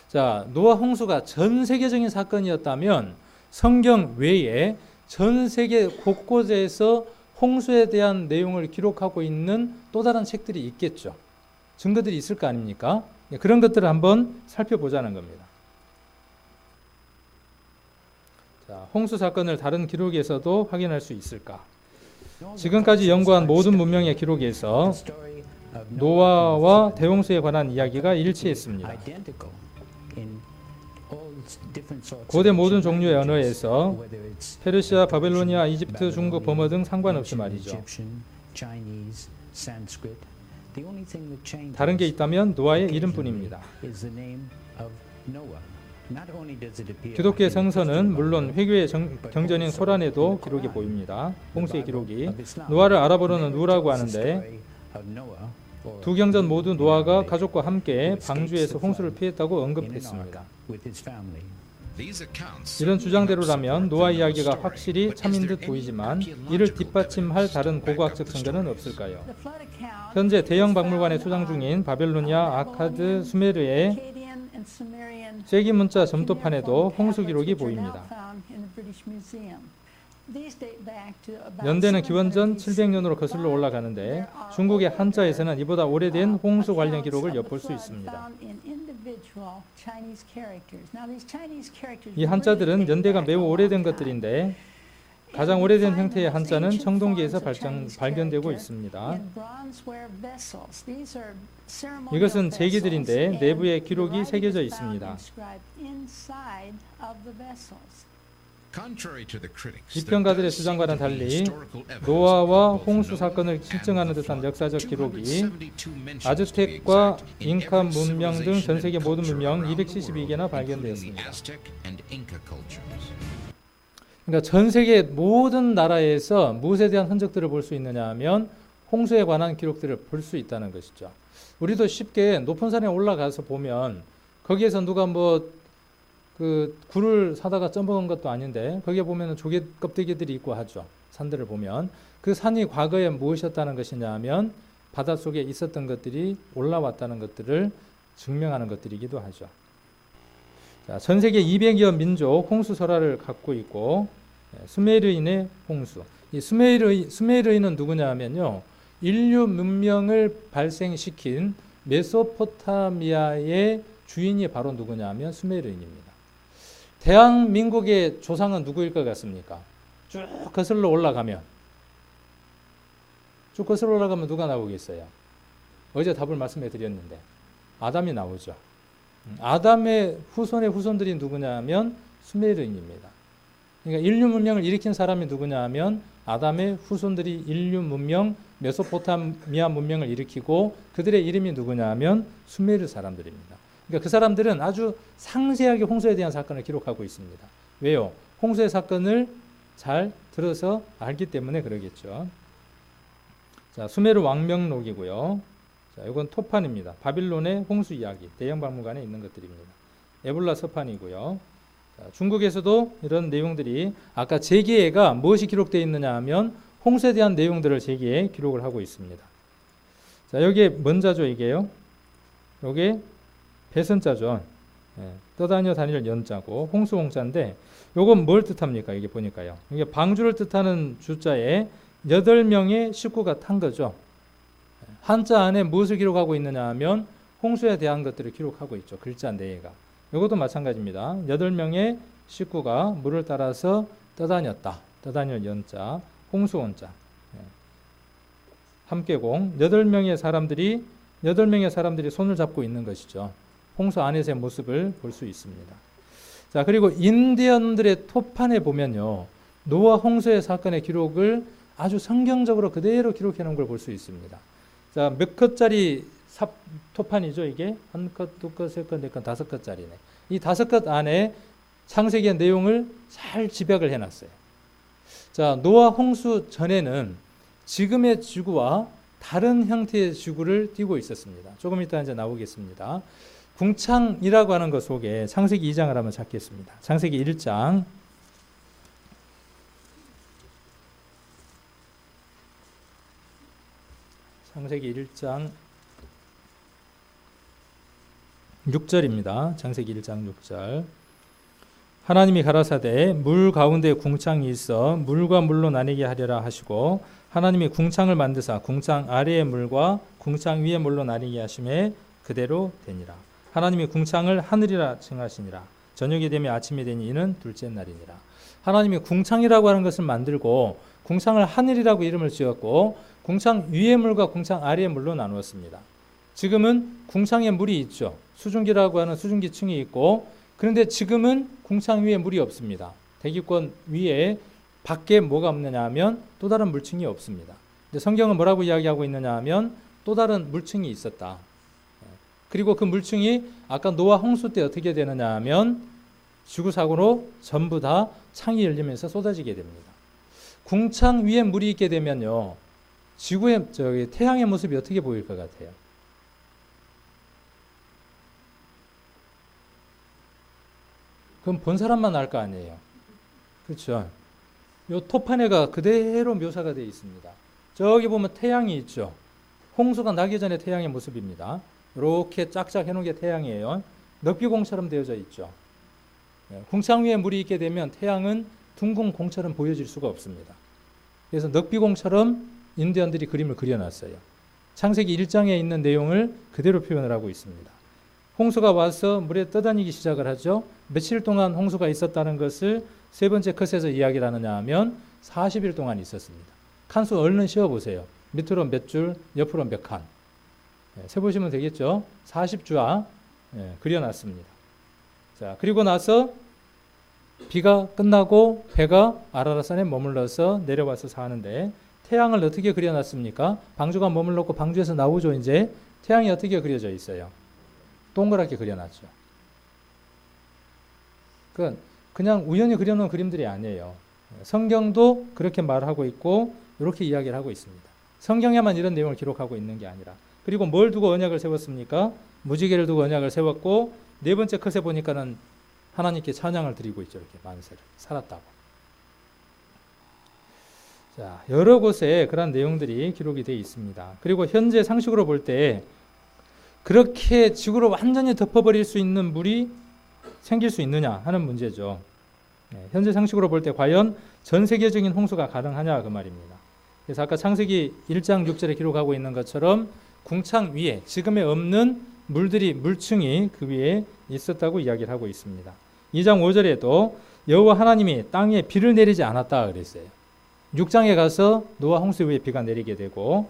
자, 노아 홍수가 전 세계적인 사건이었다면 성경 외에 전 세계 곳곳에서 홍수에 대한 내용을 기록하고 있는 또 다른 책들이 있겠죠. 증거들이 있을 거 아닙니까? 그런 것들을 한번 살펴보자는 겁니다. 자, 홍수 사건을 다른 기록에서도 확인할 수 있을까? 지금까지 연구한 모든 문명의 기록에서 노아와 대홍수에 관한 이야기가 일치했습니다. 고대 모든 종류의 언어에서 페르시아, 바벨로니아, 이집트, 중국, 버머 등 상관없이 말이죠. 다른 게 있다면 노아의 이름뿐입니다. 기독교의 성서는 물론 회교의 경전인 코란에도 기록이 보입니다. 홍수의 기록이 노아를 아랍어로는 누라고 하는데 두 경전 모두 노아가 가족과 함께 방주에서 홍수를 피했다고 언급했습니다. 이런 주장대로라면 노아 이야기가 확실히 참인 듯 보이지만 이를 뒷받침할 다른 고고학적 증거는 없을까요? 현재 대형 박물관에 소장 중인 바벨로니아, 아카드, 수메르의 세기 문자 점토판에도 홍수 기록이 보입니다. 연대는 기원전 700년으로 거슬러 올라가는데 중국의 한자에서는 이보다 오래된 홍수 관련 기록을 엿볼 수 있습니다. 이 한자들은 연대가 매우 오래된 것들인데 가장 오래된 형태의 한자는 청동기에서 발견되고 있습니다. 이것은 제기들인데 내부에 기록이 새겨져 있습니다. 비평가들의 주장과는 달리 노아와 홍수 사건을 실증하는 듯한 역사적 기록이 아즈텍과 잉카 문명 등 전 세계 모든 문명 272개나 발견되었습니다. 그러니까 전 세계 모든 나라에서 무엇에 대한 흔적들을 볼 수 있느냐 하면 홍수에 관한 기록들을 볼 수 있다는 것이죠. 우리도 쉽게 높은 산에 올라가서 보면 거기에서 누가 그 굴을 사다가 쪄먹은 것도 아닌데 거기에 보면 조개 껍데기들이 있고 하죠. 산들을 보면 그 산이 과거에 무엇이었다는 것이냐 하면 바닷속에 있었던 것들이 올라왔다는 것들을 증명하는 것들이기도 하죠. 자, 전 세계 200여 민족 홍수 설화를 갖고 있고 수메르인의 홍수. 이 수메르인은 누구냐 하면요. 인류 문명을 발생시킨 메소포타미아의 주인이 바로 누구냐 하면 수메르인입니다. 대한민국의 조상은 누구일 것 같습니까? 쭉 거슬러 올라가면 누가 나오겠어요? 어제 답을 말씀해 드렸는데 아담이 나오죠. 아담의 후손의 후손들이 누구냐 하면 수메르인입니다. 그러니까 인류 문명을 일으킨 사람이 누구냐 하면 아담의 후손들이 인류 문명, 메소포타미아 문명을 일으키고 그들의 이름이 누구냐 하면 수메르 사람들입니다. 그러니까 그 사람들은 아주 상세하게 홍수에 대한 사건을 기록하고 있습니다. 왜요? 홍수의 사건을 잘 들어서 알기 때문에 그러겠죠. 자, 수메르 왕명록이고요. 자, 이건 토판입니다. 바빌론의 홍수 이야기, 대형박물관에 있는 것들입니다. 에볼라 서판이고요. 자, 중국에서도 이런 내용들이 아까 제기해가 무엇이 기록되어 있느냐 하면 홍수에 대한 내용들을 제기해 기록을 하고 있습니다. 자, 여기에 뭔 자죠 이게요? 요게 배선자죠. 떠다녀 다닐 연자고 홍수 홍자인데 요건 뭘 뜻합니까? 이게 보니까요. 이게 방주를 뜻하는 주자에 8명의 식구가 탄 거죠. 한자 안에 무엇을 기록하고 있느냐 하면 홍수에 대한 것들을 기록하고 있죠. 글자 내가. 이것도 마찬가지입니다. 8명의 식구가 물을 따라서 떠다녔다. 떠다닐 연자, 홍수 원자. 함께공 8명의 사람들이 손을 잡고 있는 것이죠. 홍수 안에서의 모습을 볼 수 있습니다. 자, 그리고 인디언들의 토판에 보면요. 노아 홍수의 사건의 기록을 아주 성경적으로 그대로 기록해 놓은 걸 볼 수 있습니다. 자, 몇 컷짜리 토판이죠, 이게? 한 컷, 두 컷, 세 컷, 네 컷, 5컷짜리네. 이 5컷 안에 창세기의 내용을 잘 집약을 해 놨어요. 자, 노아 홍수 전에는 지금의 지구와 다른 형태의 지구를 띄고 있었습니다. 조금 이따 이제 나오겠습니다. 궁창이라고 하는 것 속에 창세기 2장을 한번 찾겠습니다. 창세기 1장. 창세기 1장 6절입니다. 창세기 1장 6절. 하나님이 가라사대 물 가운데 궁창이 있어 물과 물로 나뉘게 하려라 하시고 하나님이 궁창을 만드사 궁창 아래의 물과 궁창 위의 물로 나뉘게 하심에 그대로 되니라. 하나님이 궁창을 하늘이라 칭하시니라. 저녁이 되며 아침이 되니 이는 둘째 날이니라. 하나님이 궁창이라고 하는 것을 만들고 궁창을 하늘이라고 이름을 지었고 궁창 위의 물과 궁창 아래의 물로 나누었습니다. 지금은 궁창에 물이 있죠. 수증기라고 하는 수증기층이 있고 그런데 지금은 궁창 위에 물이 없습니다. 대기권 위에 밖에 뭐가 없느냐 하면 또 다른 물층이 없습니다. 근데 성경은 뭐라고 이야기하고 있느냐 하면 또 다른 물층이 있었다. 그리고 그 물층이 아까 노아 홍수 때 어떻게 되느냐 하면 지구사고로 전부 다 창이 열리면서 쏟아지게 됩니다. 궁창 위에 물이 있게 되면요. 지구의 태양의 모습이 어떻게 보일 것 같아요? 그럼 본 사람만 알 거 아니에요. 그렇죠? 요 토판에가 그대로 묘사가 되어 있습니다. 저기 보면 태양이 있죠. 홍수가 나기 전에 태양의 모습입니다. 이렇게 짝짝 해놓은 게 태양이에요. 넉비공처럼 되어져 있죠. 궁창 위에 물이 있게 되면 태양은 둥근 공처럼 보여질 수가 없습니다. 그래서 넉비공처럼 인디언들이 그림을 그려놨어요. 창세기 1장에 있는 내용을 그대로 표현을 하고 있습니다. 홍수가 와서 물에 떠다니기 시작을 하죠. 며칠 동안 홍수가 있었다는 것을 세 번째 컷에서 이야기를 하느냐 하면 40일 동안 있었습니다. 칸수 얼른 씌워보세요. 밑으로 몇 줄, 옆으로 몇 칸. 세보시면 되겠죠. 40주와 그려놨습니다. 자, 그리고 나서 비가 끝나고 배가 아라라산에 머물러서 내려와서 사는데 태양을 어떻게 그려놨습니까? 방주가 머물렀고 방주에서 나오죠. 이제 태양이 어떻게 그려져 있어요? 동그랗게 그려놨죠. 그냥 우연히 그려놓은 그림들이 아니에요. 성경도 그렇게 말하고 있고 이렇게 이야기를 하고 있습니다. 성경에만 이런 내용을 기록하고 있는 게 아니라 그리고 뭘 두고 언약을 세웠습니까? 무지개를 두고 언약을 세웠고 네 번째 컷에 보니까는 하나님께 찬양을 드리고 있죠. 이렇게 만세를 살았다고. 자, 여러 곳에 그런 내용들이 기록이 되어 있습니다. 그리고 현재 상식으로 볼 때 그렇게 지구를 완전히 덮어버릴 수 있는 물이 생길 수 있느냐 하는 문제죠. 현재 상식으로 볼 때 과연 전 세계적인 홍수가 가능하냐 그 말입니다. 그래서 아까 창세기 1장 6절에 기록하고 있는 것처럼 궁창 위에 지금에 없는 물층이 그 위에 있었다고 이야기를 하고 있습니다. 2장 5절에도 여호와 하나님이 땅에 비를 내리지 않았다 그랬어요. 6장에 가서 노아 홍수 위에 비가 내리게 되고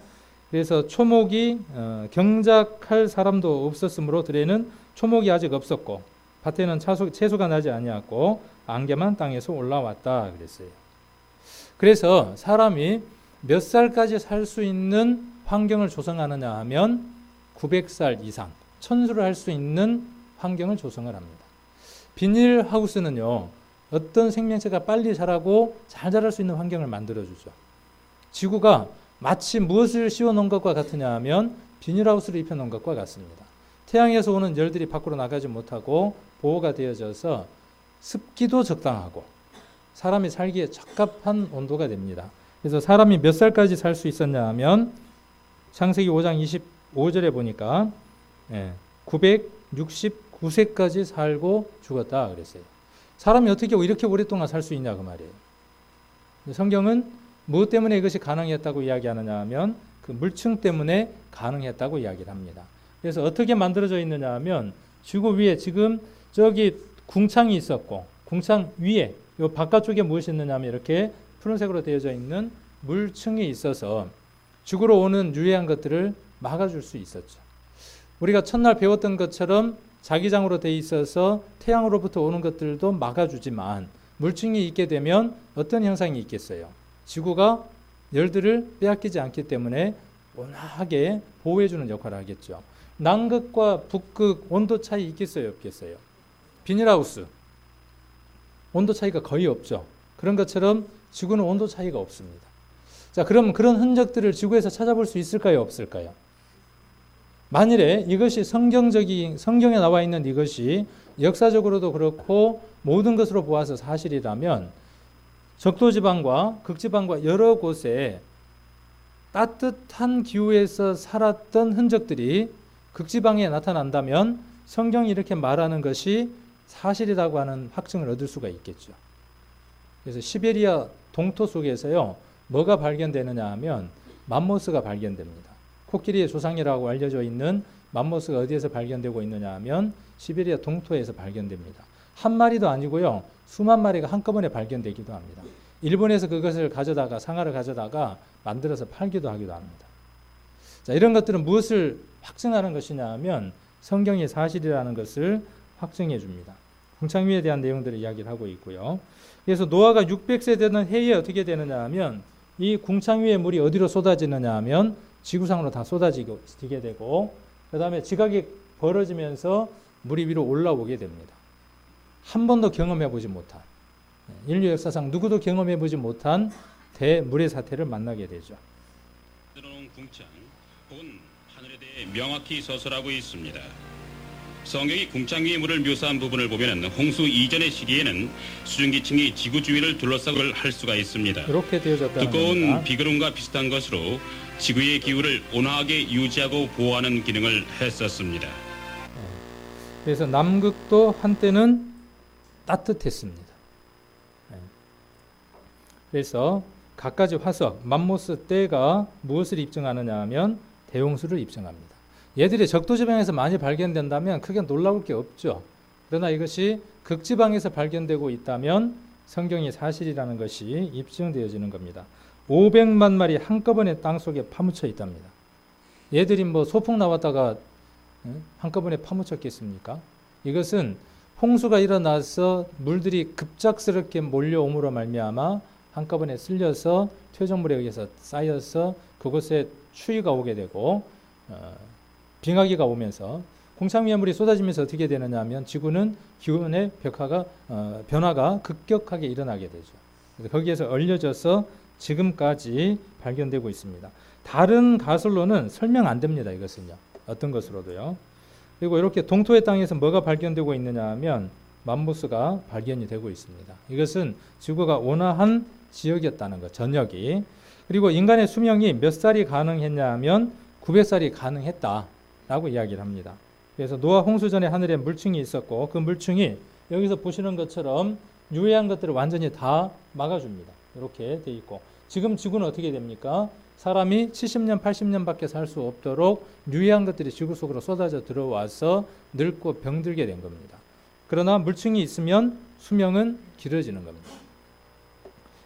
그래서 초목이 경작할 사람도 없었으므로 들에는 초목이 아직 없었고 밭에는 채소가 나지 아니었고 안개만 땅에서 올라왔다 그랬어요. 그래서 사람이 몇 살까지 살 수 있는 환경을 조성하느냐 하면 900살 이상, 천수를 할 수 있는 환경을 조성을 합니다. 비닐하우스는요, 어떤 생명체가 빨리 자라고 잘 자랄 수 있는 환경을 만들어주죠. 지구가 마치 무엇을 씌워놓은 것과 같으냐 하면 비닐하우스를 입혀놓은 것과 같습니다. 태양에서 오는 열들이 밖으로 나가지 못하고 보호가 되어져서 습기도 적당하고 사람이 살기에 적합한 온도가 됩니다. 그래서 사람이 몇 살까지 살 수 있었냐 하면 창세기 5장 25절에 보니까 969세까지 살고 죽었다 그랬어요. 사람이 어떻게 이렇게 오랫동안 살 수 있냐 그 말이에요. 성경은 무엇 때문에 이것이 가능했다고 이야기하느냐 하면 그 물층 때문에 가능했다고 이야기를 합니다. 그래서 어떻게 만들어져 있느냐 하면 지구 위에 지금 저기 궁창이 있었고 궁창 위에 이 바깥쪽에 무엇이 있느냐 하면 이렇게 푸른색으로 되어져 있는 물층이 있어서 지구로 오는 유해한 것들을 막아줄 수 있었죠. 우리가 첫날 배웠던 것처럼 자기장으로 돼 있어서 태양으로부터 오는 것들도 막아주지만 물층이 있게 되면 어떤 현상이 있겠어요? 지구가 열들을 빼앗기지 않기 때문에 온화하게 보호해주는 역할을 하겠죠. 남극과 북극 온도 차이 있겠어요? 없겠어요? 비닐하우스 온도 차이가 거의 없죠. 그런 것처럼 지구는 온도 차이가 없습니다. 자, 그럼 그런 흔적들을 지구에서 찾아볼 수 있을까요? 없을까요? 만일에 이것이 성경에 나와 있는 이것이 역사적으로도 그렇고 모든 것으로 보아서 사실이라면 적도지방과 극지방과 여러 곳에 따뜻한 기후에서 살았던 흔적들이 극지방에 나타난다면 성경이 이렇게 말하는 것이 사실이라고 하는 확증을 얻을 수가 있겠죠. 그래서 시베리아 동토 속에서요, 뭐가 발견되느냐 하면 맘모스가 발견됩니다. 코끼리의 조상이라고 알려져 있는 맘모스가 어디에서 발견되고 있느냐 하면 시베리아 동토에서 발견됩니다. 한 마리도 아니고요, 수만 마리가 한꺼번에 발견되기도 합니다. 일본에서 그것을 상아를 가져다가 만들어서 팔기도 하기도 합니다. 자, 이런 것들은 무엇을 확증하는 것이냐 하면 성경이 사실이라는 것을 확증해 줍니다. 궁창위에 대한 내용들을 이야기를 하고 있고요. 그래서 노아가 600세 되는 해에 어떻게 되느냐 하면 이 궁창위의 물이 어디로 쏟아지느냐 하면 지구상으로 다 쏟아지게 되고 그 다음에 지각이 벌어지면서 물이 위로 올라오게 됩니다. 한 번도 경험해보지 못한, 인류 역사상 누구도 경험해보지 못한 대물의 사태를 만나게 되죠. 들어놓은 궁창 혹은 하늘에 대해 명확히 서술하고 있습니다. 성경이 궁창 위의 물을 묘사한 부분을 보면 홍수 이전의 시기에는 수증기층이 지구 주위를 둘러싸고 할 수가 있습니다. 이렇게 되어졌다는 두꺼운 겁니다. 비구름과 비슷한 것으로 지구의 기후를 온화하게 유지하고 보호하는 기능을 했었습니다. 그래서 남극도 한때는 따뜻했습니다. 그래서 갖가지 화석, 맘모스 떼가 무엇을 입증하느냐 하면 대홍수를 입증합니다. 얘들이 적도지방에서 많이 발견된다면 크게 놀라울 게 없죠. 그러나 이것이 극지방에서 발견되고 있다면 성경이 사실이라는 것이 입증되어지는 겁니다. 500만 마리 한꺼번에 땅속에 파묻혀 있답니다. 얘들이 소풍 나왔다가 한꺼번에 파묻혔겠습니까? 이것은 홍수가 일어나서 물들이 급작스럽게 몰려옴으로 말미암아 한꺼번에 쓸려서 퇴적물에 의해서 쌓여서 그곳에 추위가 오게 되고 빙하기가 오면서 궁창 위의 물이 쏟아지면서 어떻게 되느냐 하면 지구는 기온의 변화가 급격하게 일어나게 되죠. 그래서 거기에서 얼려져서 지금까지 발견되고 있습니다. 다른 가설로는 설명 안 됩니다. 이것은요. 어떤 것으로도요. 그리고 이렇게 동토의 땅에서 뭐가 발견되고 있느냐 하면 맘모스가 발견이 되고 있습니다. 이것은 지구가 온화한 지역이었다는 것, 전역이. 그리고 인간의 수명이 몇 살이 가능했냐 하면 900살이 가능했다라고 이야기를 합니다. 그래서 노아 홍수 전에 하늘에 물층이 있었고 그 물층이 여기서 보시는 것처럼 유해한 것들을 완전히 다 막아줍니다. 이렇게 돼 있고 지금 지구는 어떻게 됩니까? 사람이 70년, 80년밖에 살 수 없도록 유해한 것들이 지구 속으로 쏟아져 들어와서 늙고 병들게 된 겁니다. 그러나 물층이 있으면 수명은 길어지는 겁니다.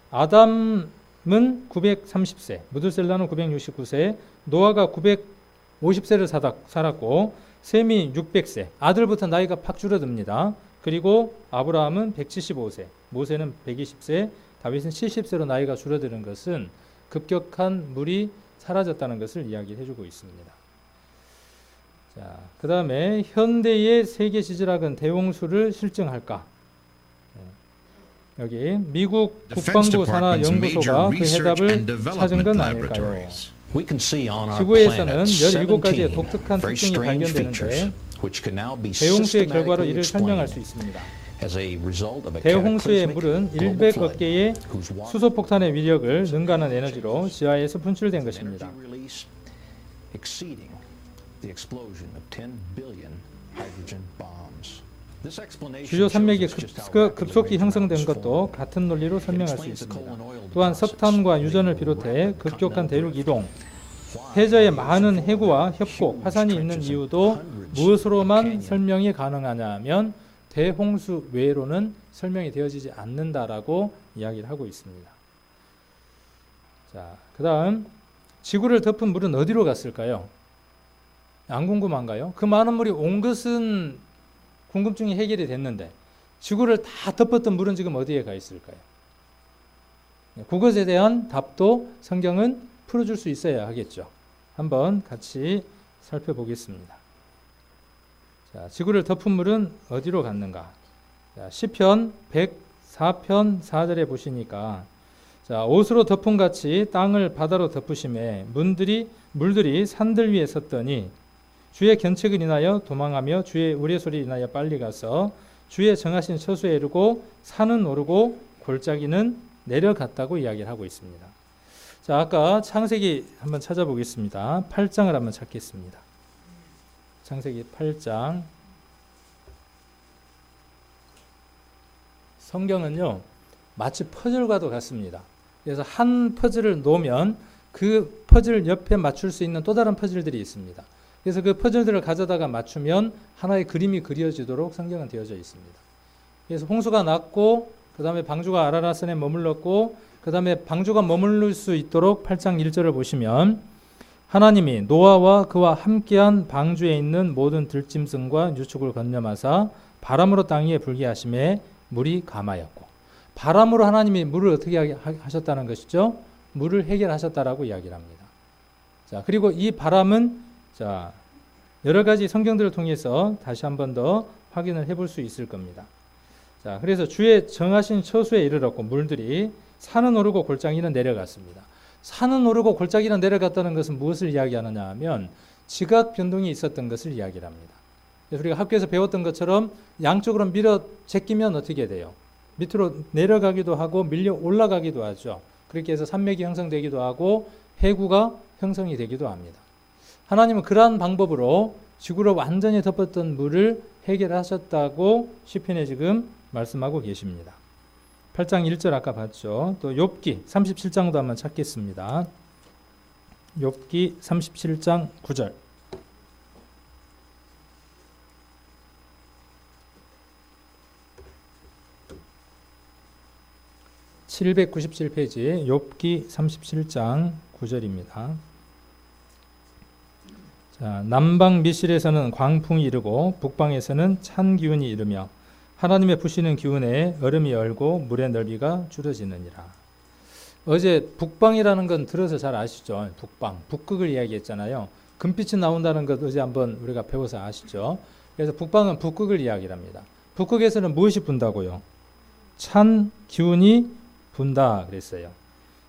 아담 아브라함은 930세, 무드셀라는 969세, 노아가 950세를 살았고 셈이 600세, 아들부터 나이가 팍 줄어듭니다. 그리고 아브라함은 175세, 모세는 120세, 다윗은 70세로 나이가 줄어드는 것은 급격한 물이 사라졌다는 것을 이야기해 주고 있습니다. 자, 그 다음에 현대의 세계 지질학은 대홍수를 실증할까? 여기 미국 국방부 산하 연구소가 그 해답을 찾은 건 아닐까요? 지구에서는 17가지의 독특한 특징이 발견되는데 대홍수의 결과로 이를 설명할 수 있습니다. 대홍수의 물은 100억 개의 수소폭탄의 위력을 능가하는 에너지로 지하에서 분출된 것입니다. 주요 산맥이 급속히 형성된 것도 같은 논리로 설명할 수 있습니다. 또한 석탄과 유전을 비롯해 급격한 대륙 이동, 해저에 많은 해구와 협곡, 화산이 있는 이유도 무엇으로만 설명이 가능하냐 하면 대홍수 외로는 설명이 되어지지 않는다라고 이야기를 하고 있습니다. 자, 그 다음 지구를 덮은 물은 어디로 갔을까요? 안 궁금한가요? 그 많은 물이 온 것은 궁금증이 해결이 됐는데 지구를 다 덮었던 물은 지금 어디에 가 있을까요? 그것에 대한 답도 성경은 풀어줄 수 있어야 하겠죠. 한번 같이 살펴보겠습니다. 자, 지구를 덮은 물은 어디로 갔는가? 자, 시편 104편 4절에 보시니까 자, 옷으로 덮은 같이 땅을 바다로 덮으심에 물들이 산들 위에 섰더니 주의 견책을 인하여 도망하며 주의 우레소리를 인하여 빨리 가서 주의 정하신 처소에 이르고 산은 오르고 골짜기는 내려갔다고 이야기를 하고 있습니다. 자, 아까 창세기 한번 찾아보겠습니다. 8장을 한번 찾겠습니다. 창세기 8장. 성경은요, 마치 퍼즐과도 같습니다. 그래서 한 퍼즐을 놓으면 그 퍼즐 옆에 맞출 수 있는 또 다른 퍼즐들이 있습니다. 그래서 그 퍼즐들을 가져다가 맞추면 하나의 그림이 그려지도록 성경은 되어져 있습니다. 그래서 홍수가 났고, 그 다음에 방주가 아라라산에 머물렀고, 그 다음에 방주가 머무를 수 있도록 8장 1절을 보시면 하나님이 노아와 그와 함께한 방주에 있는 모든 들짐승과 유축을 건념하사 바람으로 땅 위에 불게 하심에 물이 감하였고, 바람으로 하나님이 물을 어떻게 하셨다는 것이죠? 물을 해결하셨다라고 이야기를 합니다. 자, 그리고 이 바람은 자, 여러 가지 성경들을 통해서 다시 한 번 더 확인을 해볼 수 있을 겁니다. 자, 그래서 주의 정하신 처소에 이르렀고 물들이 산은 오르고 골짜기는 내려갔습니다. 산은 오르고 골짜기는 내려갔다는 것은 무엇을 이야기하느냐 하면 지각 변동이 있었던 것을 이야기를 합니다. 그래서 우리가 학교에서 배웠던 것처럼 양쪽으로 밀어 제끼면 어떻게 돼요? 밑으로 내려가기도 하고 밀려 올라가기도 하죠. 그렇게 해서 산맥이 형성되기도 하고 해구가 형성이 되기도 합니다. 하나님은 그러한 방법으로 지구를 완전히 덮었던 물을 해결하셨다고 시편에 지금 말씀하고 계십니다. 8장 1절 아까 봤죠. 또 욥기 37장도 한번 찾겠습니다. 욥기 37장 9절. (797페이지) 욥기 37장 9절입니다. 자, 남방 미실에서는 광풍이 이르고 북방에서는 찬 기운이 이르며 하나님의 부시는 기운에 얼음이 얼고 물의 넓이가 줄어지느니라. 어제 북방이라는 건 들어서 잘 아시죠? 북방, 북극을 이야기했잖아요. 금빛이 나온다는 것 어제 한번 우리가 배워서 아시죠? 그래서 북방은 북극을 이야기를 합니다. 북극에서는 무엇이 분다고요? 찬 기운이 분다 그랬어요.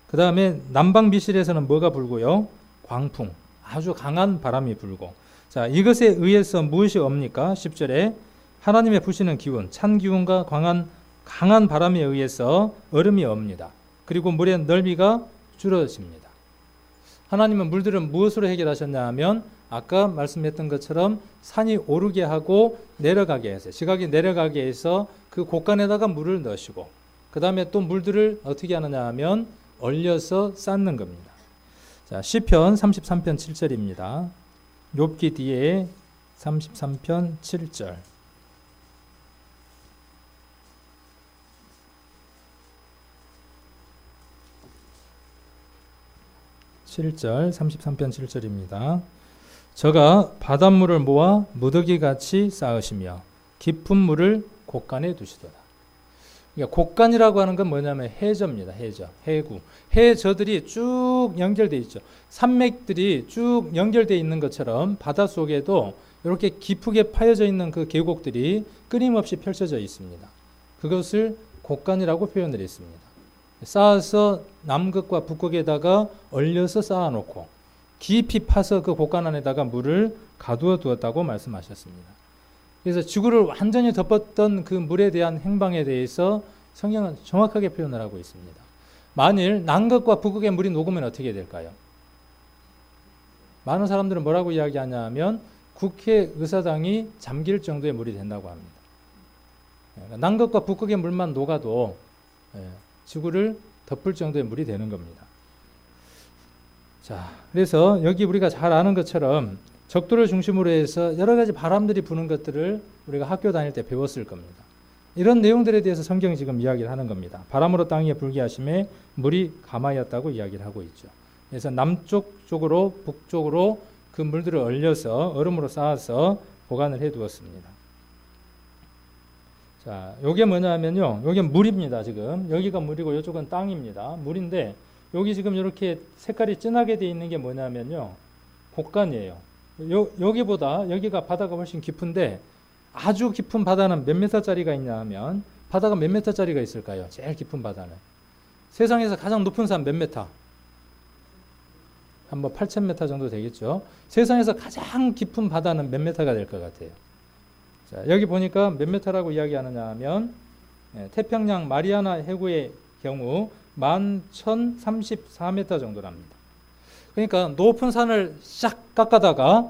그 다음에 남방 미실에서는 뭐가 불고요? 광풍, 아주 강한 바람이 불고. 자, 이것에 의해서 무엇이 옵니까? 10절에 하나님의 부시는 기운, 찬 기운과 강한 바람에 의해서 얼음이 옵니다. 그리고 물의 넓이가 줄어집니다. 하나님은 물들은 무엇으로 해결하셨냐 하면 아까 말씀했던 것처럼 산이 오르게 하고 내려가게 해서 지각이 내려가게 해서 그 곳간에다가 물을 넣으시고 그 다음에 또 물들을 어떻게 하느냐 하면 얼려서 쌓는 겁니다. 자, 시편 33편 7절입니다. 욥기 뒤에 33편 7절. 7절, 33편 7절입니다. 저가 바닷물을 모아 무더기같이 쌓으시며 깊은 물을 곳간에 두시도다. 그러니까 곳간이라고 하는 건 뭐냐면 해저입니다. 해저, 해구. 해저들이 쭉 연결되어 있죠. 산맥들이 쭉 연결되어 있는 것처럼 바닷속에도 이렇게 깊게 파여져 있는 그 계곡들이 끊임없이 펼쳐져 있습니다. 그것을 곳간이라고 표현을 했습니다. 쌓아서 남극과 북극에다가 얼려서 쌓아놓고 깊이 파서 그 곳간 안에다가 물을 가두어 두었다고 말씀하셨습니다. 그래서 지구를 완전히 덮었던 그 물에 대한 행방에 대해서 성경은 정확하게 표현을 하고 있습니다. 만일 남극과 북극의 물이 녹으면 어떻게 될까요? 많은 사람들은 뭐라고 이야기하냐면 국회의사당이 잠길 정도의 물이 된다고 합니다. 남극과 북극의 물만 녹아도 지구를 덮을 정도의 물이 되는 겁니다. 자, 그래서 여기 우리가 잘 아는 것처럼 적도를 중심으로 해서 여러 가지 바람들이 부는 것들을 우리가 학교 다닐 때 배웠을 겁니다. 이런 내용들에 대해서 성경이 지금 이야기를 하는 겁니다. 바람으로 땅 위에 불게 하심에 물이 가마였다고 이야기를 하고 있죠. 그래서 남쪽 쪽으로 북쪽으로 그 물들을 얼려서 얼음으로 쌓아서 보관을 해 두었습니다. 자, 요게 뭐냐면요. 요게 물입니다, 지금. 여기가 물이고 이쪽은 땅입니다. 물인데 여기 지금 이렇게 색깔이 진하게 되어 있는 게 뭐냐면요. 곳간이에요. 여기보다 여기가 바다가 훨씬 깊은데 아주 깊은 바다는 몇 미터짜리가 있냐 하면 바다가 몇 미터짜리가 있을까요? 제일 깊은 바다는. 세상에서 가장 높은 산 몇 미터? 한 8,000m 정도 되겠죠. 세상에서 가장 깊은 바다는 몇 미터가 될 것 같아요? 자, 여기 보니까 몇 미터라고 이야기하느냐 하면 태평양 마리아나 해구의 경우 11,034m 정도랍니다. 그러니까 높은 산을 싹 깎아다가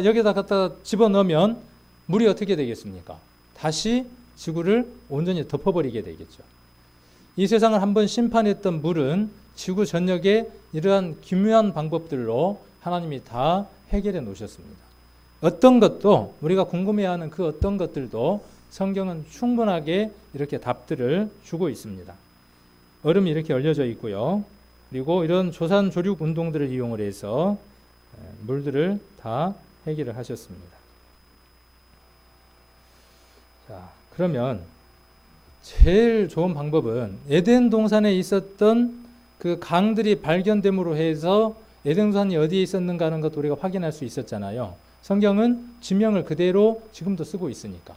여기다 갖다 집어넣으면 물이 어떻게 되겠습니까? 다시 지구를 온전히 덮어버리게 되겠죠. 이 세상을 한번 심판했던 물은 지구 전역에 이러한 기묘한 방법들로 하나님이 다 해결해 놓으셨습니다. 어떤 것도 우리가 궁금해하는 그 어떤 것들도 성경은 충분하게 이렇게 답들을 주고 있습니다. 얼음이 이렇게 얼려져 있고요. 그리고 이런 조산 조륙 운동들을 이용을 해서 물들을 다 해결을 하셨습니다. 자, 그러면 제일 좋은 방법은 에덴 동산에 있었던 그 강들이 발견됨으로 해서 에덴 동산이 어디에 있었는가 하는 것도 우리가 확인할 수 있었잖아요. 성경은 지명을 그대로 지금도 쓰고 있으니까.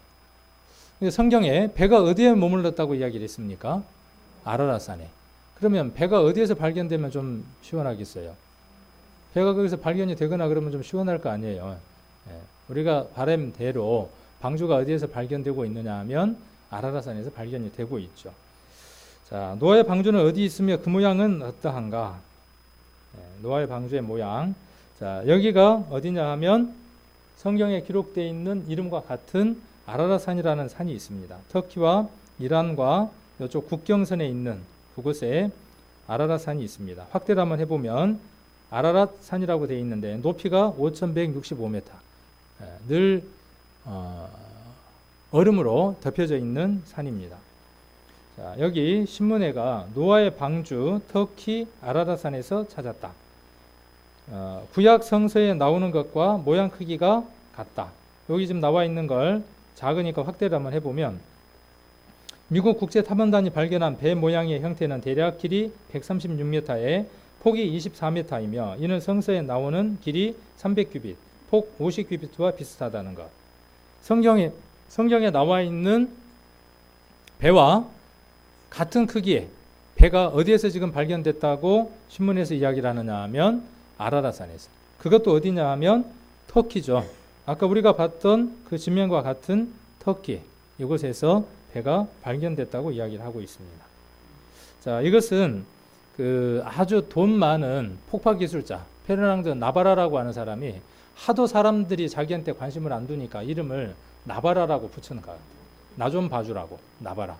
성경에 배가 어디에 머물렀다고 이야기를 했습니까? 아라랏산에. 그러면 배가 어디에서 발견되면 좀 시원하겠어요? 배가 거기서 발견이 되거나 그러면 좀 시원할 거 아니에요. 우리가 바람대로 방주가 어디에서 발견되고 있느냐 하면 아라랏산에서 발견이 되고 있죠. 자, 노아의 방주는 어디 있으며 그 모양은 어떠한가? 노아의 방주의 모양. 자, 여기가 어디냐 하면 성경에 기록되어 있는 이름과 같은 아라랏산이라는 산이 있습니다. 터키와 이란과 이쪽 국경선에 있는 그곳에 아라랏산이 있습니다. 확대를 한번 해보면 아라랏산이라고 되어 있는데 높이가 5,165m. 늘 얼음으로 덮여져 있는 산입니다. 자, 여기 신문회가 노아의 방주 터키 아라랏산에서 찾았다. 구약 성서에 나오는 것과 모양 크기가 같다. 여기 지금 나와 있는 걸 작으니까 확대를 한번 해보면 미국 국제탐험단이 발견한 배 모양의 형태는 대략 길이 136m에 폭이 24m이며 이는 성서에 나오는 길이 300규빗, 폭 50규빗과 비슷하다는 것. 성경에 나와 있는 배와 같은 크기의 배가 어디에서 지금 발견됐다고 신문에서 이야기를 하느냐 하면 아라랏산에서. 그것도 어디냐 하면 터키죠. 아까 우리가 봤던 그 지명과 같은 터키, 이곳에서 배가 발견됐다고 이야기를 하고 있습니다. 자, 이것은 그 아주 돈 많은 폭파 기술자 페르낭드 나바라라고 하는 사람이 하도 사람들이 자기한테 관심을 안 두니까 이름을 나바라라고 붙여놓은 것 같아요. 나 좀 봐주라고, 나바라.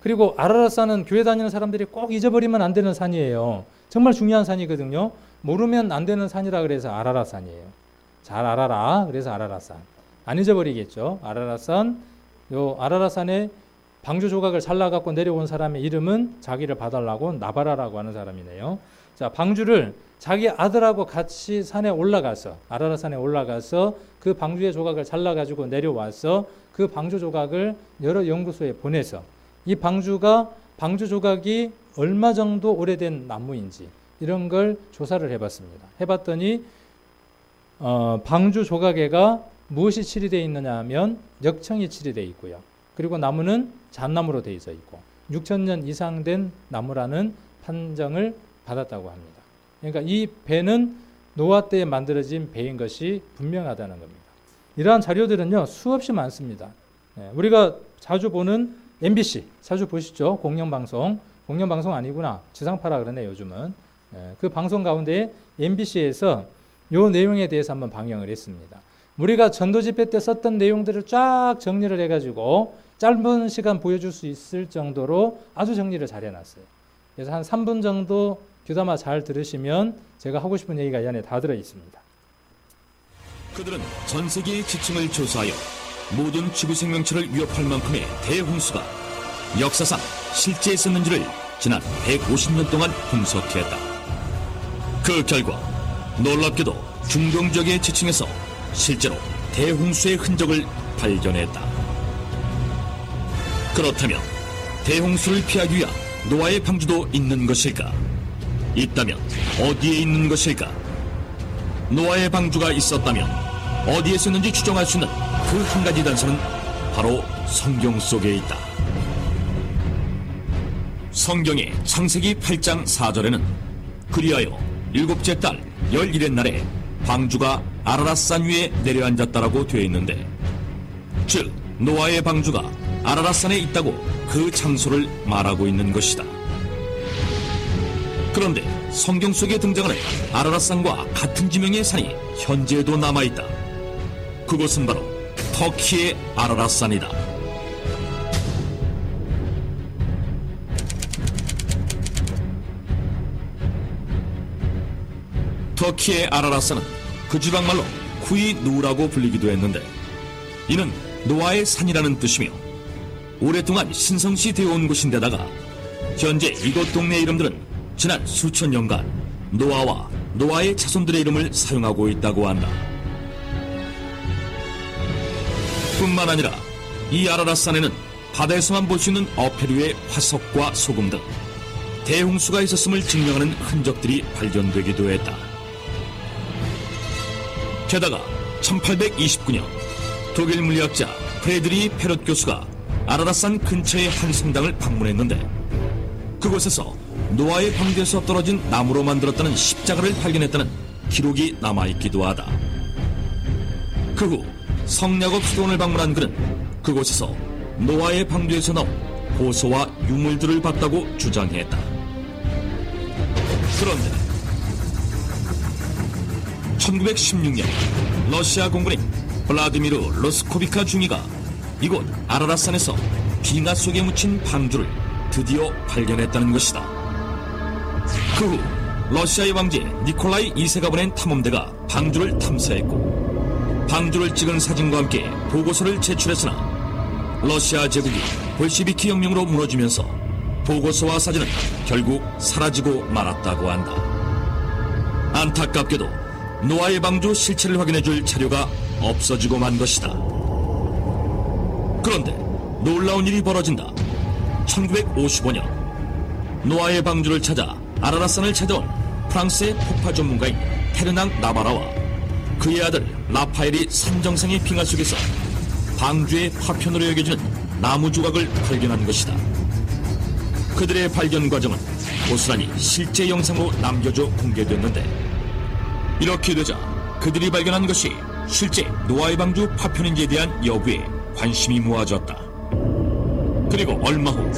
그리고 아라랏산은 교회 다니는 사람들이 꼭 잊어버리면 안 되는 산이에요. 정말 중요한 산이거든요. 모르면 안 되는 산이라 그래서 아라랏산이에요. 잘 알아라. 그래서 아라랏산. 안 잊어버리겠죠. 아라랏산. 요 아라랏산에 방주 조각을 잘라갖고 내려온 사람의 이름은 자기를 봐달라고 나바라라고 하는 사람이네요. 자, 방주를 자기 아들하고 같이 산에 올라가서 아라랏산에 올라가서 그 방주의 조각을 잘라가지고 내려와서 그 방주 조각을 여러 연구소에 보내서 이 방주 조각이 얼마 정도 오래된 나무인지 이런 걸 조사를 해봤습니다. 해봤더니 방주 조각에가 무엇이 칠이되어 있느냐 하면 역청이 칠이되어 있고요. 그리고 나무는 잣나무로 되어 있고 6,000년 이상 된 나무라는 판정을 받았다고 합니다. 그러니까 이 배는 노아 때에 만들어진 배인 것이 분명하다는 겁니다. 이러한 자료들은요 수없이 많습니다. 우리가 자주 보는 MBC 자주 보시죠. 공영방송 아니구나 지상파라 그러네 요즘은. 그 방송 가운데 MBC에서 이 내용에 대해서 한번 방영을 했습니다. 우리가 전도 집회 때 썼던 내용들을 쫙 정리를 해가지고 짧은 시간 보여줄 수 있을 정도로 아주 정리를 잘 해놨어요. 그래서 한 3분 정도 귀담아 잘 들으시면 제가 하고 싶은 얘기가 이 안에 다 들어 있습니다. 그들은 전 세계의 지층을 조사하여 모든 지구 생명체를 위협할 만큼의 대홍수가 역사상 실제 있었는지를 지난 150년 동안 분석했다. 그 결과 놀랍게도 중동 지역의 지층에서 실제로 대홍수의 흔적을 발견했다. 그렇다면 대홍수를 피하기 위한 노아의 방주도 있는 것일까? 있다면 어디에 있는 것일까? 노아의 방주가 있었다면 어디에 있었는지 추정할 수 있는 그 한 가지 단서는 바로 성경 속에 있다. 성경의 창세기 8장 4절에는 그리하여 7째 달 11의 날에 방주가 아라랏산 위에 내려앉았다라고 되어 있는데, 즉 노아의 방주가 아라랏산에 있다고 그 장소를 말하고 있는 것이다. 그런데 성경 속에 등장하는 아라랏산과 같은 지명의 산이 현재에도 남아있다. 그곳은 바로 터키의 아라랏산이다. 터키의 아라랏산은 그 지방말로 쿠이누라고 불리기도 했는데, 이는 노아의 산이라는 뜻이며 오랫동안 신성시 되어 온 곳인데다가 현재 이곳 동네 이름들은 지난 수천 년간 노아와 노아의 자손들의 이름을 사용하고 있다고 한다. 뿐만 아니라 이 아라랏산에는 바다에서만 볼 수 있는 어패류의 화석과 소금 등 대홍수가 있었음을 증명하는 흔적들이 발견되기도 했다. 게다가 1829년 독일 물리학자 프레드리 페롯 교수가 아라랏산 근처의 한 성당을 방문했는데, 그곳에서 노아의 방주에서 떨어진 나무로 만들었다는 십자가를 발견했다는 기록이 남아있기도 하다. 그 후 성야곱 수도원을 방문한 그는 그곳에서 노아의 방주에서 나온 호소와 유물들을 봤다고 주장했다. 그런데 1916년 러시아 공군인 블라디미르 로스코비카 중위가 이곳 아라랏산에서 빙하 속에 묻힌 방주를 드디어 발견했다는 것이다. 그 후 러시아의 왕제 니콜라이 2세가 보낸 탐험대가 방주를 탐사했고, 방주를 찍은 사진과 함께 보고서를 제출했으나 러시아 제국이 볼시비키 혁명으로 무너지면서 보고서와 사진은 결국 사라지고 말았다고 한다. 안타깝게도 노아의 방주 실체를 확인해줄 자료가 없어지고 만 것이다. 그런데 놀라운 일이 벌어진다. 1955년 노아의 방주를 찾아 아라랏산을 찾아온 프랑스의 폭파 전문가인 페르낭 나바라와 그의 아들 라파엘이 산정상의 빙하 속에서 방주의 파편으로 여겨지는 나무 조각을 발견한 것이다. 그들의 발견 과정은 고스란히 실제 영상으로 남겨져 공개됐는데, 이렇게 되자 그들이 발견한 것이 실제 노아의 방주 파편인지에 대한 여부에 관심이 모아졌다. 그리고 얼마 후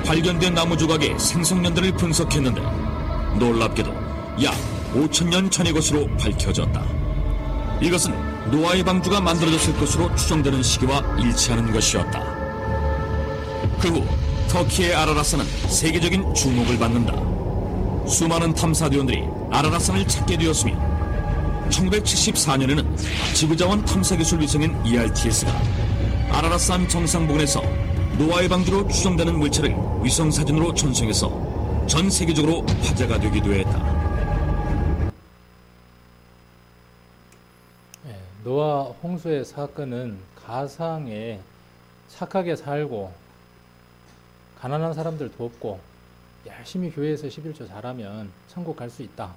발견된 나무 조각의 생성년대를 분석했는데 놀랍게도 약 5,000년 전의 것으로 밝혀졌다. 이것은 노아의 방주가 만들어졌을 것으로 추정되는 시기와 일치하는 것이었다. 그 후 터키의 아라랏산은 세계적인 주목을 받는다. 수많은 탐사대원들이 아라랏산을 찾게 되었으며 1974년에는 지구자원 탐사기술 위성인 ERTS가 아라랏산 정상 부근에서 노아의 방주로 추정되는 물체를 위성사진으로 전송해서 전 세계적으로 화제가 되기도 했다. 노아 홍수의 사건은 가상에 착하게 살고 가난한 사람들 돕고 열심히 교회에서 11조 잘하면 천국 갈 수 있다,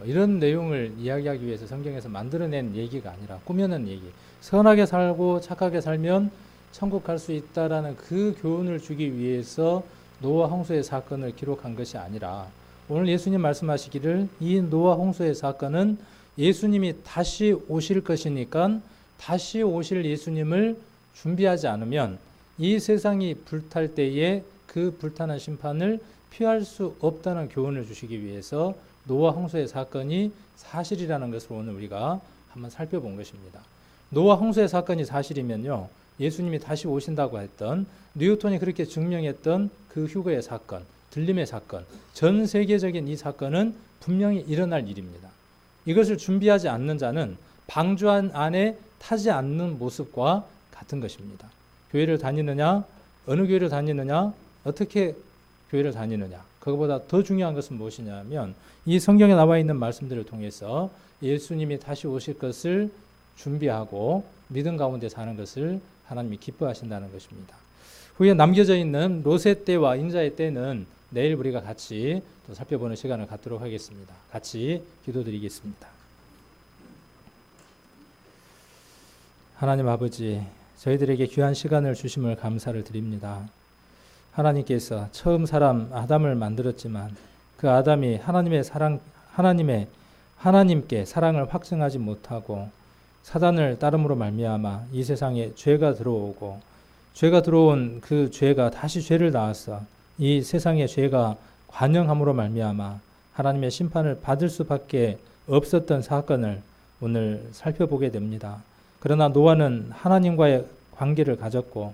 이런 내용을 이야기하기 위해서 성경에서 만들어낸 얘기가 아니라 꾸며낸 얘기, 선하게 살고 착하게 살면 천국 갈 수 있다라는 그 교훈을 주기 위해서 노아 홍수의 사건을 기록한 것이 아니라, 오늘 예수님 말씀하시기를 이 노아 홍수의 사건은 예수님이 다시 오실 것이니까 다시 오실 예수님을 준비하지 않으면 이 세상이 불탈 때에 그 불타는 심판을 피할 수 없다는 교훈을 주시기 위해서 노아 홍수의 사건이 사실이라는 것을 오늘 우리가 한번 살펴본 것입니다. 노아 홍수의 사건이 사실이면요, 예수님이 다시 오신다고 했던, 뉴턴이 그렇게 증명했던 그 휴거의 사건, 들림의 사건, 전 세계적인 이 사건은 분명히 일어날 일입니다. 이것을 준비하지 않는 자는 방주 안에 타지 않는 모습과 같은 것입니다. 교회를 다니느냐, 어느 교회를 다니느냐, 어떻게 교회를 다니느냐, 그것보다 더 중요한 것은 무엇이냐 하면 이 성경에 나와 있는 말씀들을 통해서 예수님이 다시 오실 것을 준비하고 믿음 가운데 사는 것을 하나님이 기뻐하신다는 것입니다. 후에 남겨져 있는 롯의 때와 인자의 때는 내일 우리가 같이 또 살펴보는 시간을 갖도록 하겠습니다. 같이 기도드리겠습니다. 하나님 아버지, 저희들에게 귀한 시간을 주심을 감사를 드립니다. 하나님께서 처음 사람 아담을 만들었지만 그 아담이 하나님께 사랑을 확증하지 못하고 사단을 따름으로 말미암아 이 세상에 죄가 들어오고, 죄가 들어온 그 죄가 다시 죄를 낳아서 이 세상의 죄가 관영함으로 말미암아 하나님의 심판을 받을 수밖에 없었던 사건을 오늘 살펴보게 됩니다. 그러나 노아는 하나님과의 관계를 가졌고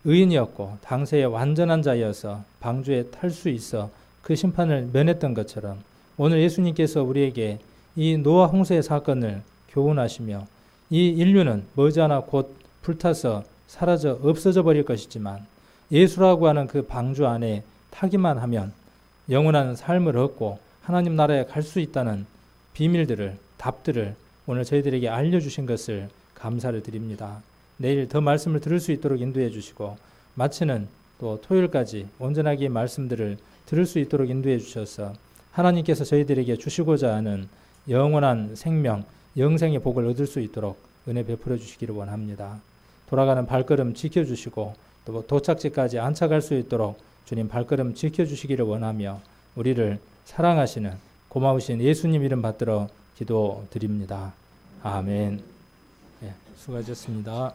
의인이었고 당세의 완전한 자여서 방주에 탈 수 있어 그 심판을 면했던 것처럼 오늘 예수님께서 우리에게 이 노아 홍수의 사건을 교훈하시며 이 인류는 머지않아 곧 불타서 사라져 없어져 버릴 것이지만 예수라고 하는 그 방주 안에 타기만 하면 영원한 삶을 얻고 하나님 나라에 갈 수 있다는 비밀들을, 답들을 오늘 저희들에게 알려주신 것을 감사를 드립니다. 내일 더 말씀을 들을 수 있도록 인도해 주시고 마치는 또 토요일까지 온전하게 말씀들을 들을 수 있도록 인도해 주셔서 하나님께서 저희들에게 주시고자 하는 영원한 생명, 영생의 복을 얻을 수 있도록 은혜 베풀어 주시기를 원합니다. 돌아가는 발걸음 지켜주시고 또 도착지까지 안착할 수 있도록 주님 발걸음 지켜주시기를 원하며 우리를 사랑하시는 고마우신 예수님 이름 받들어 기도드립니다. 아멘. 수고하셨습니다.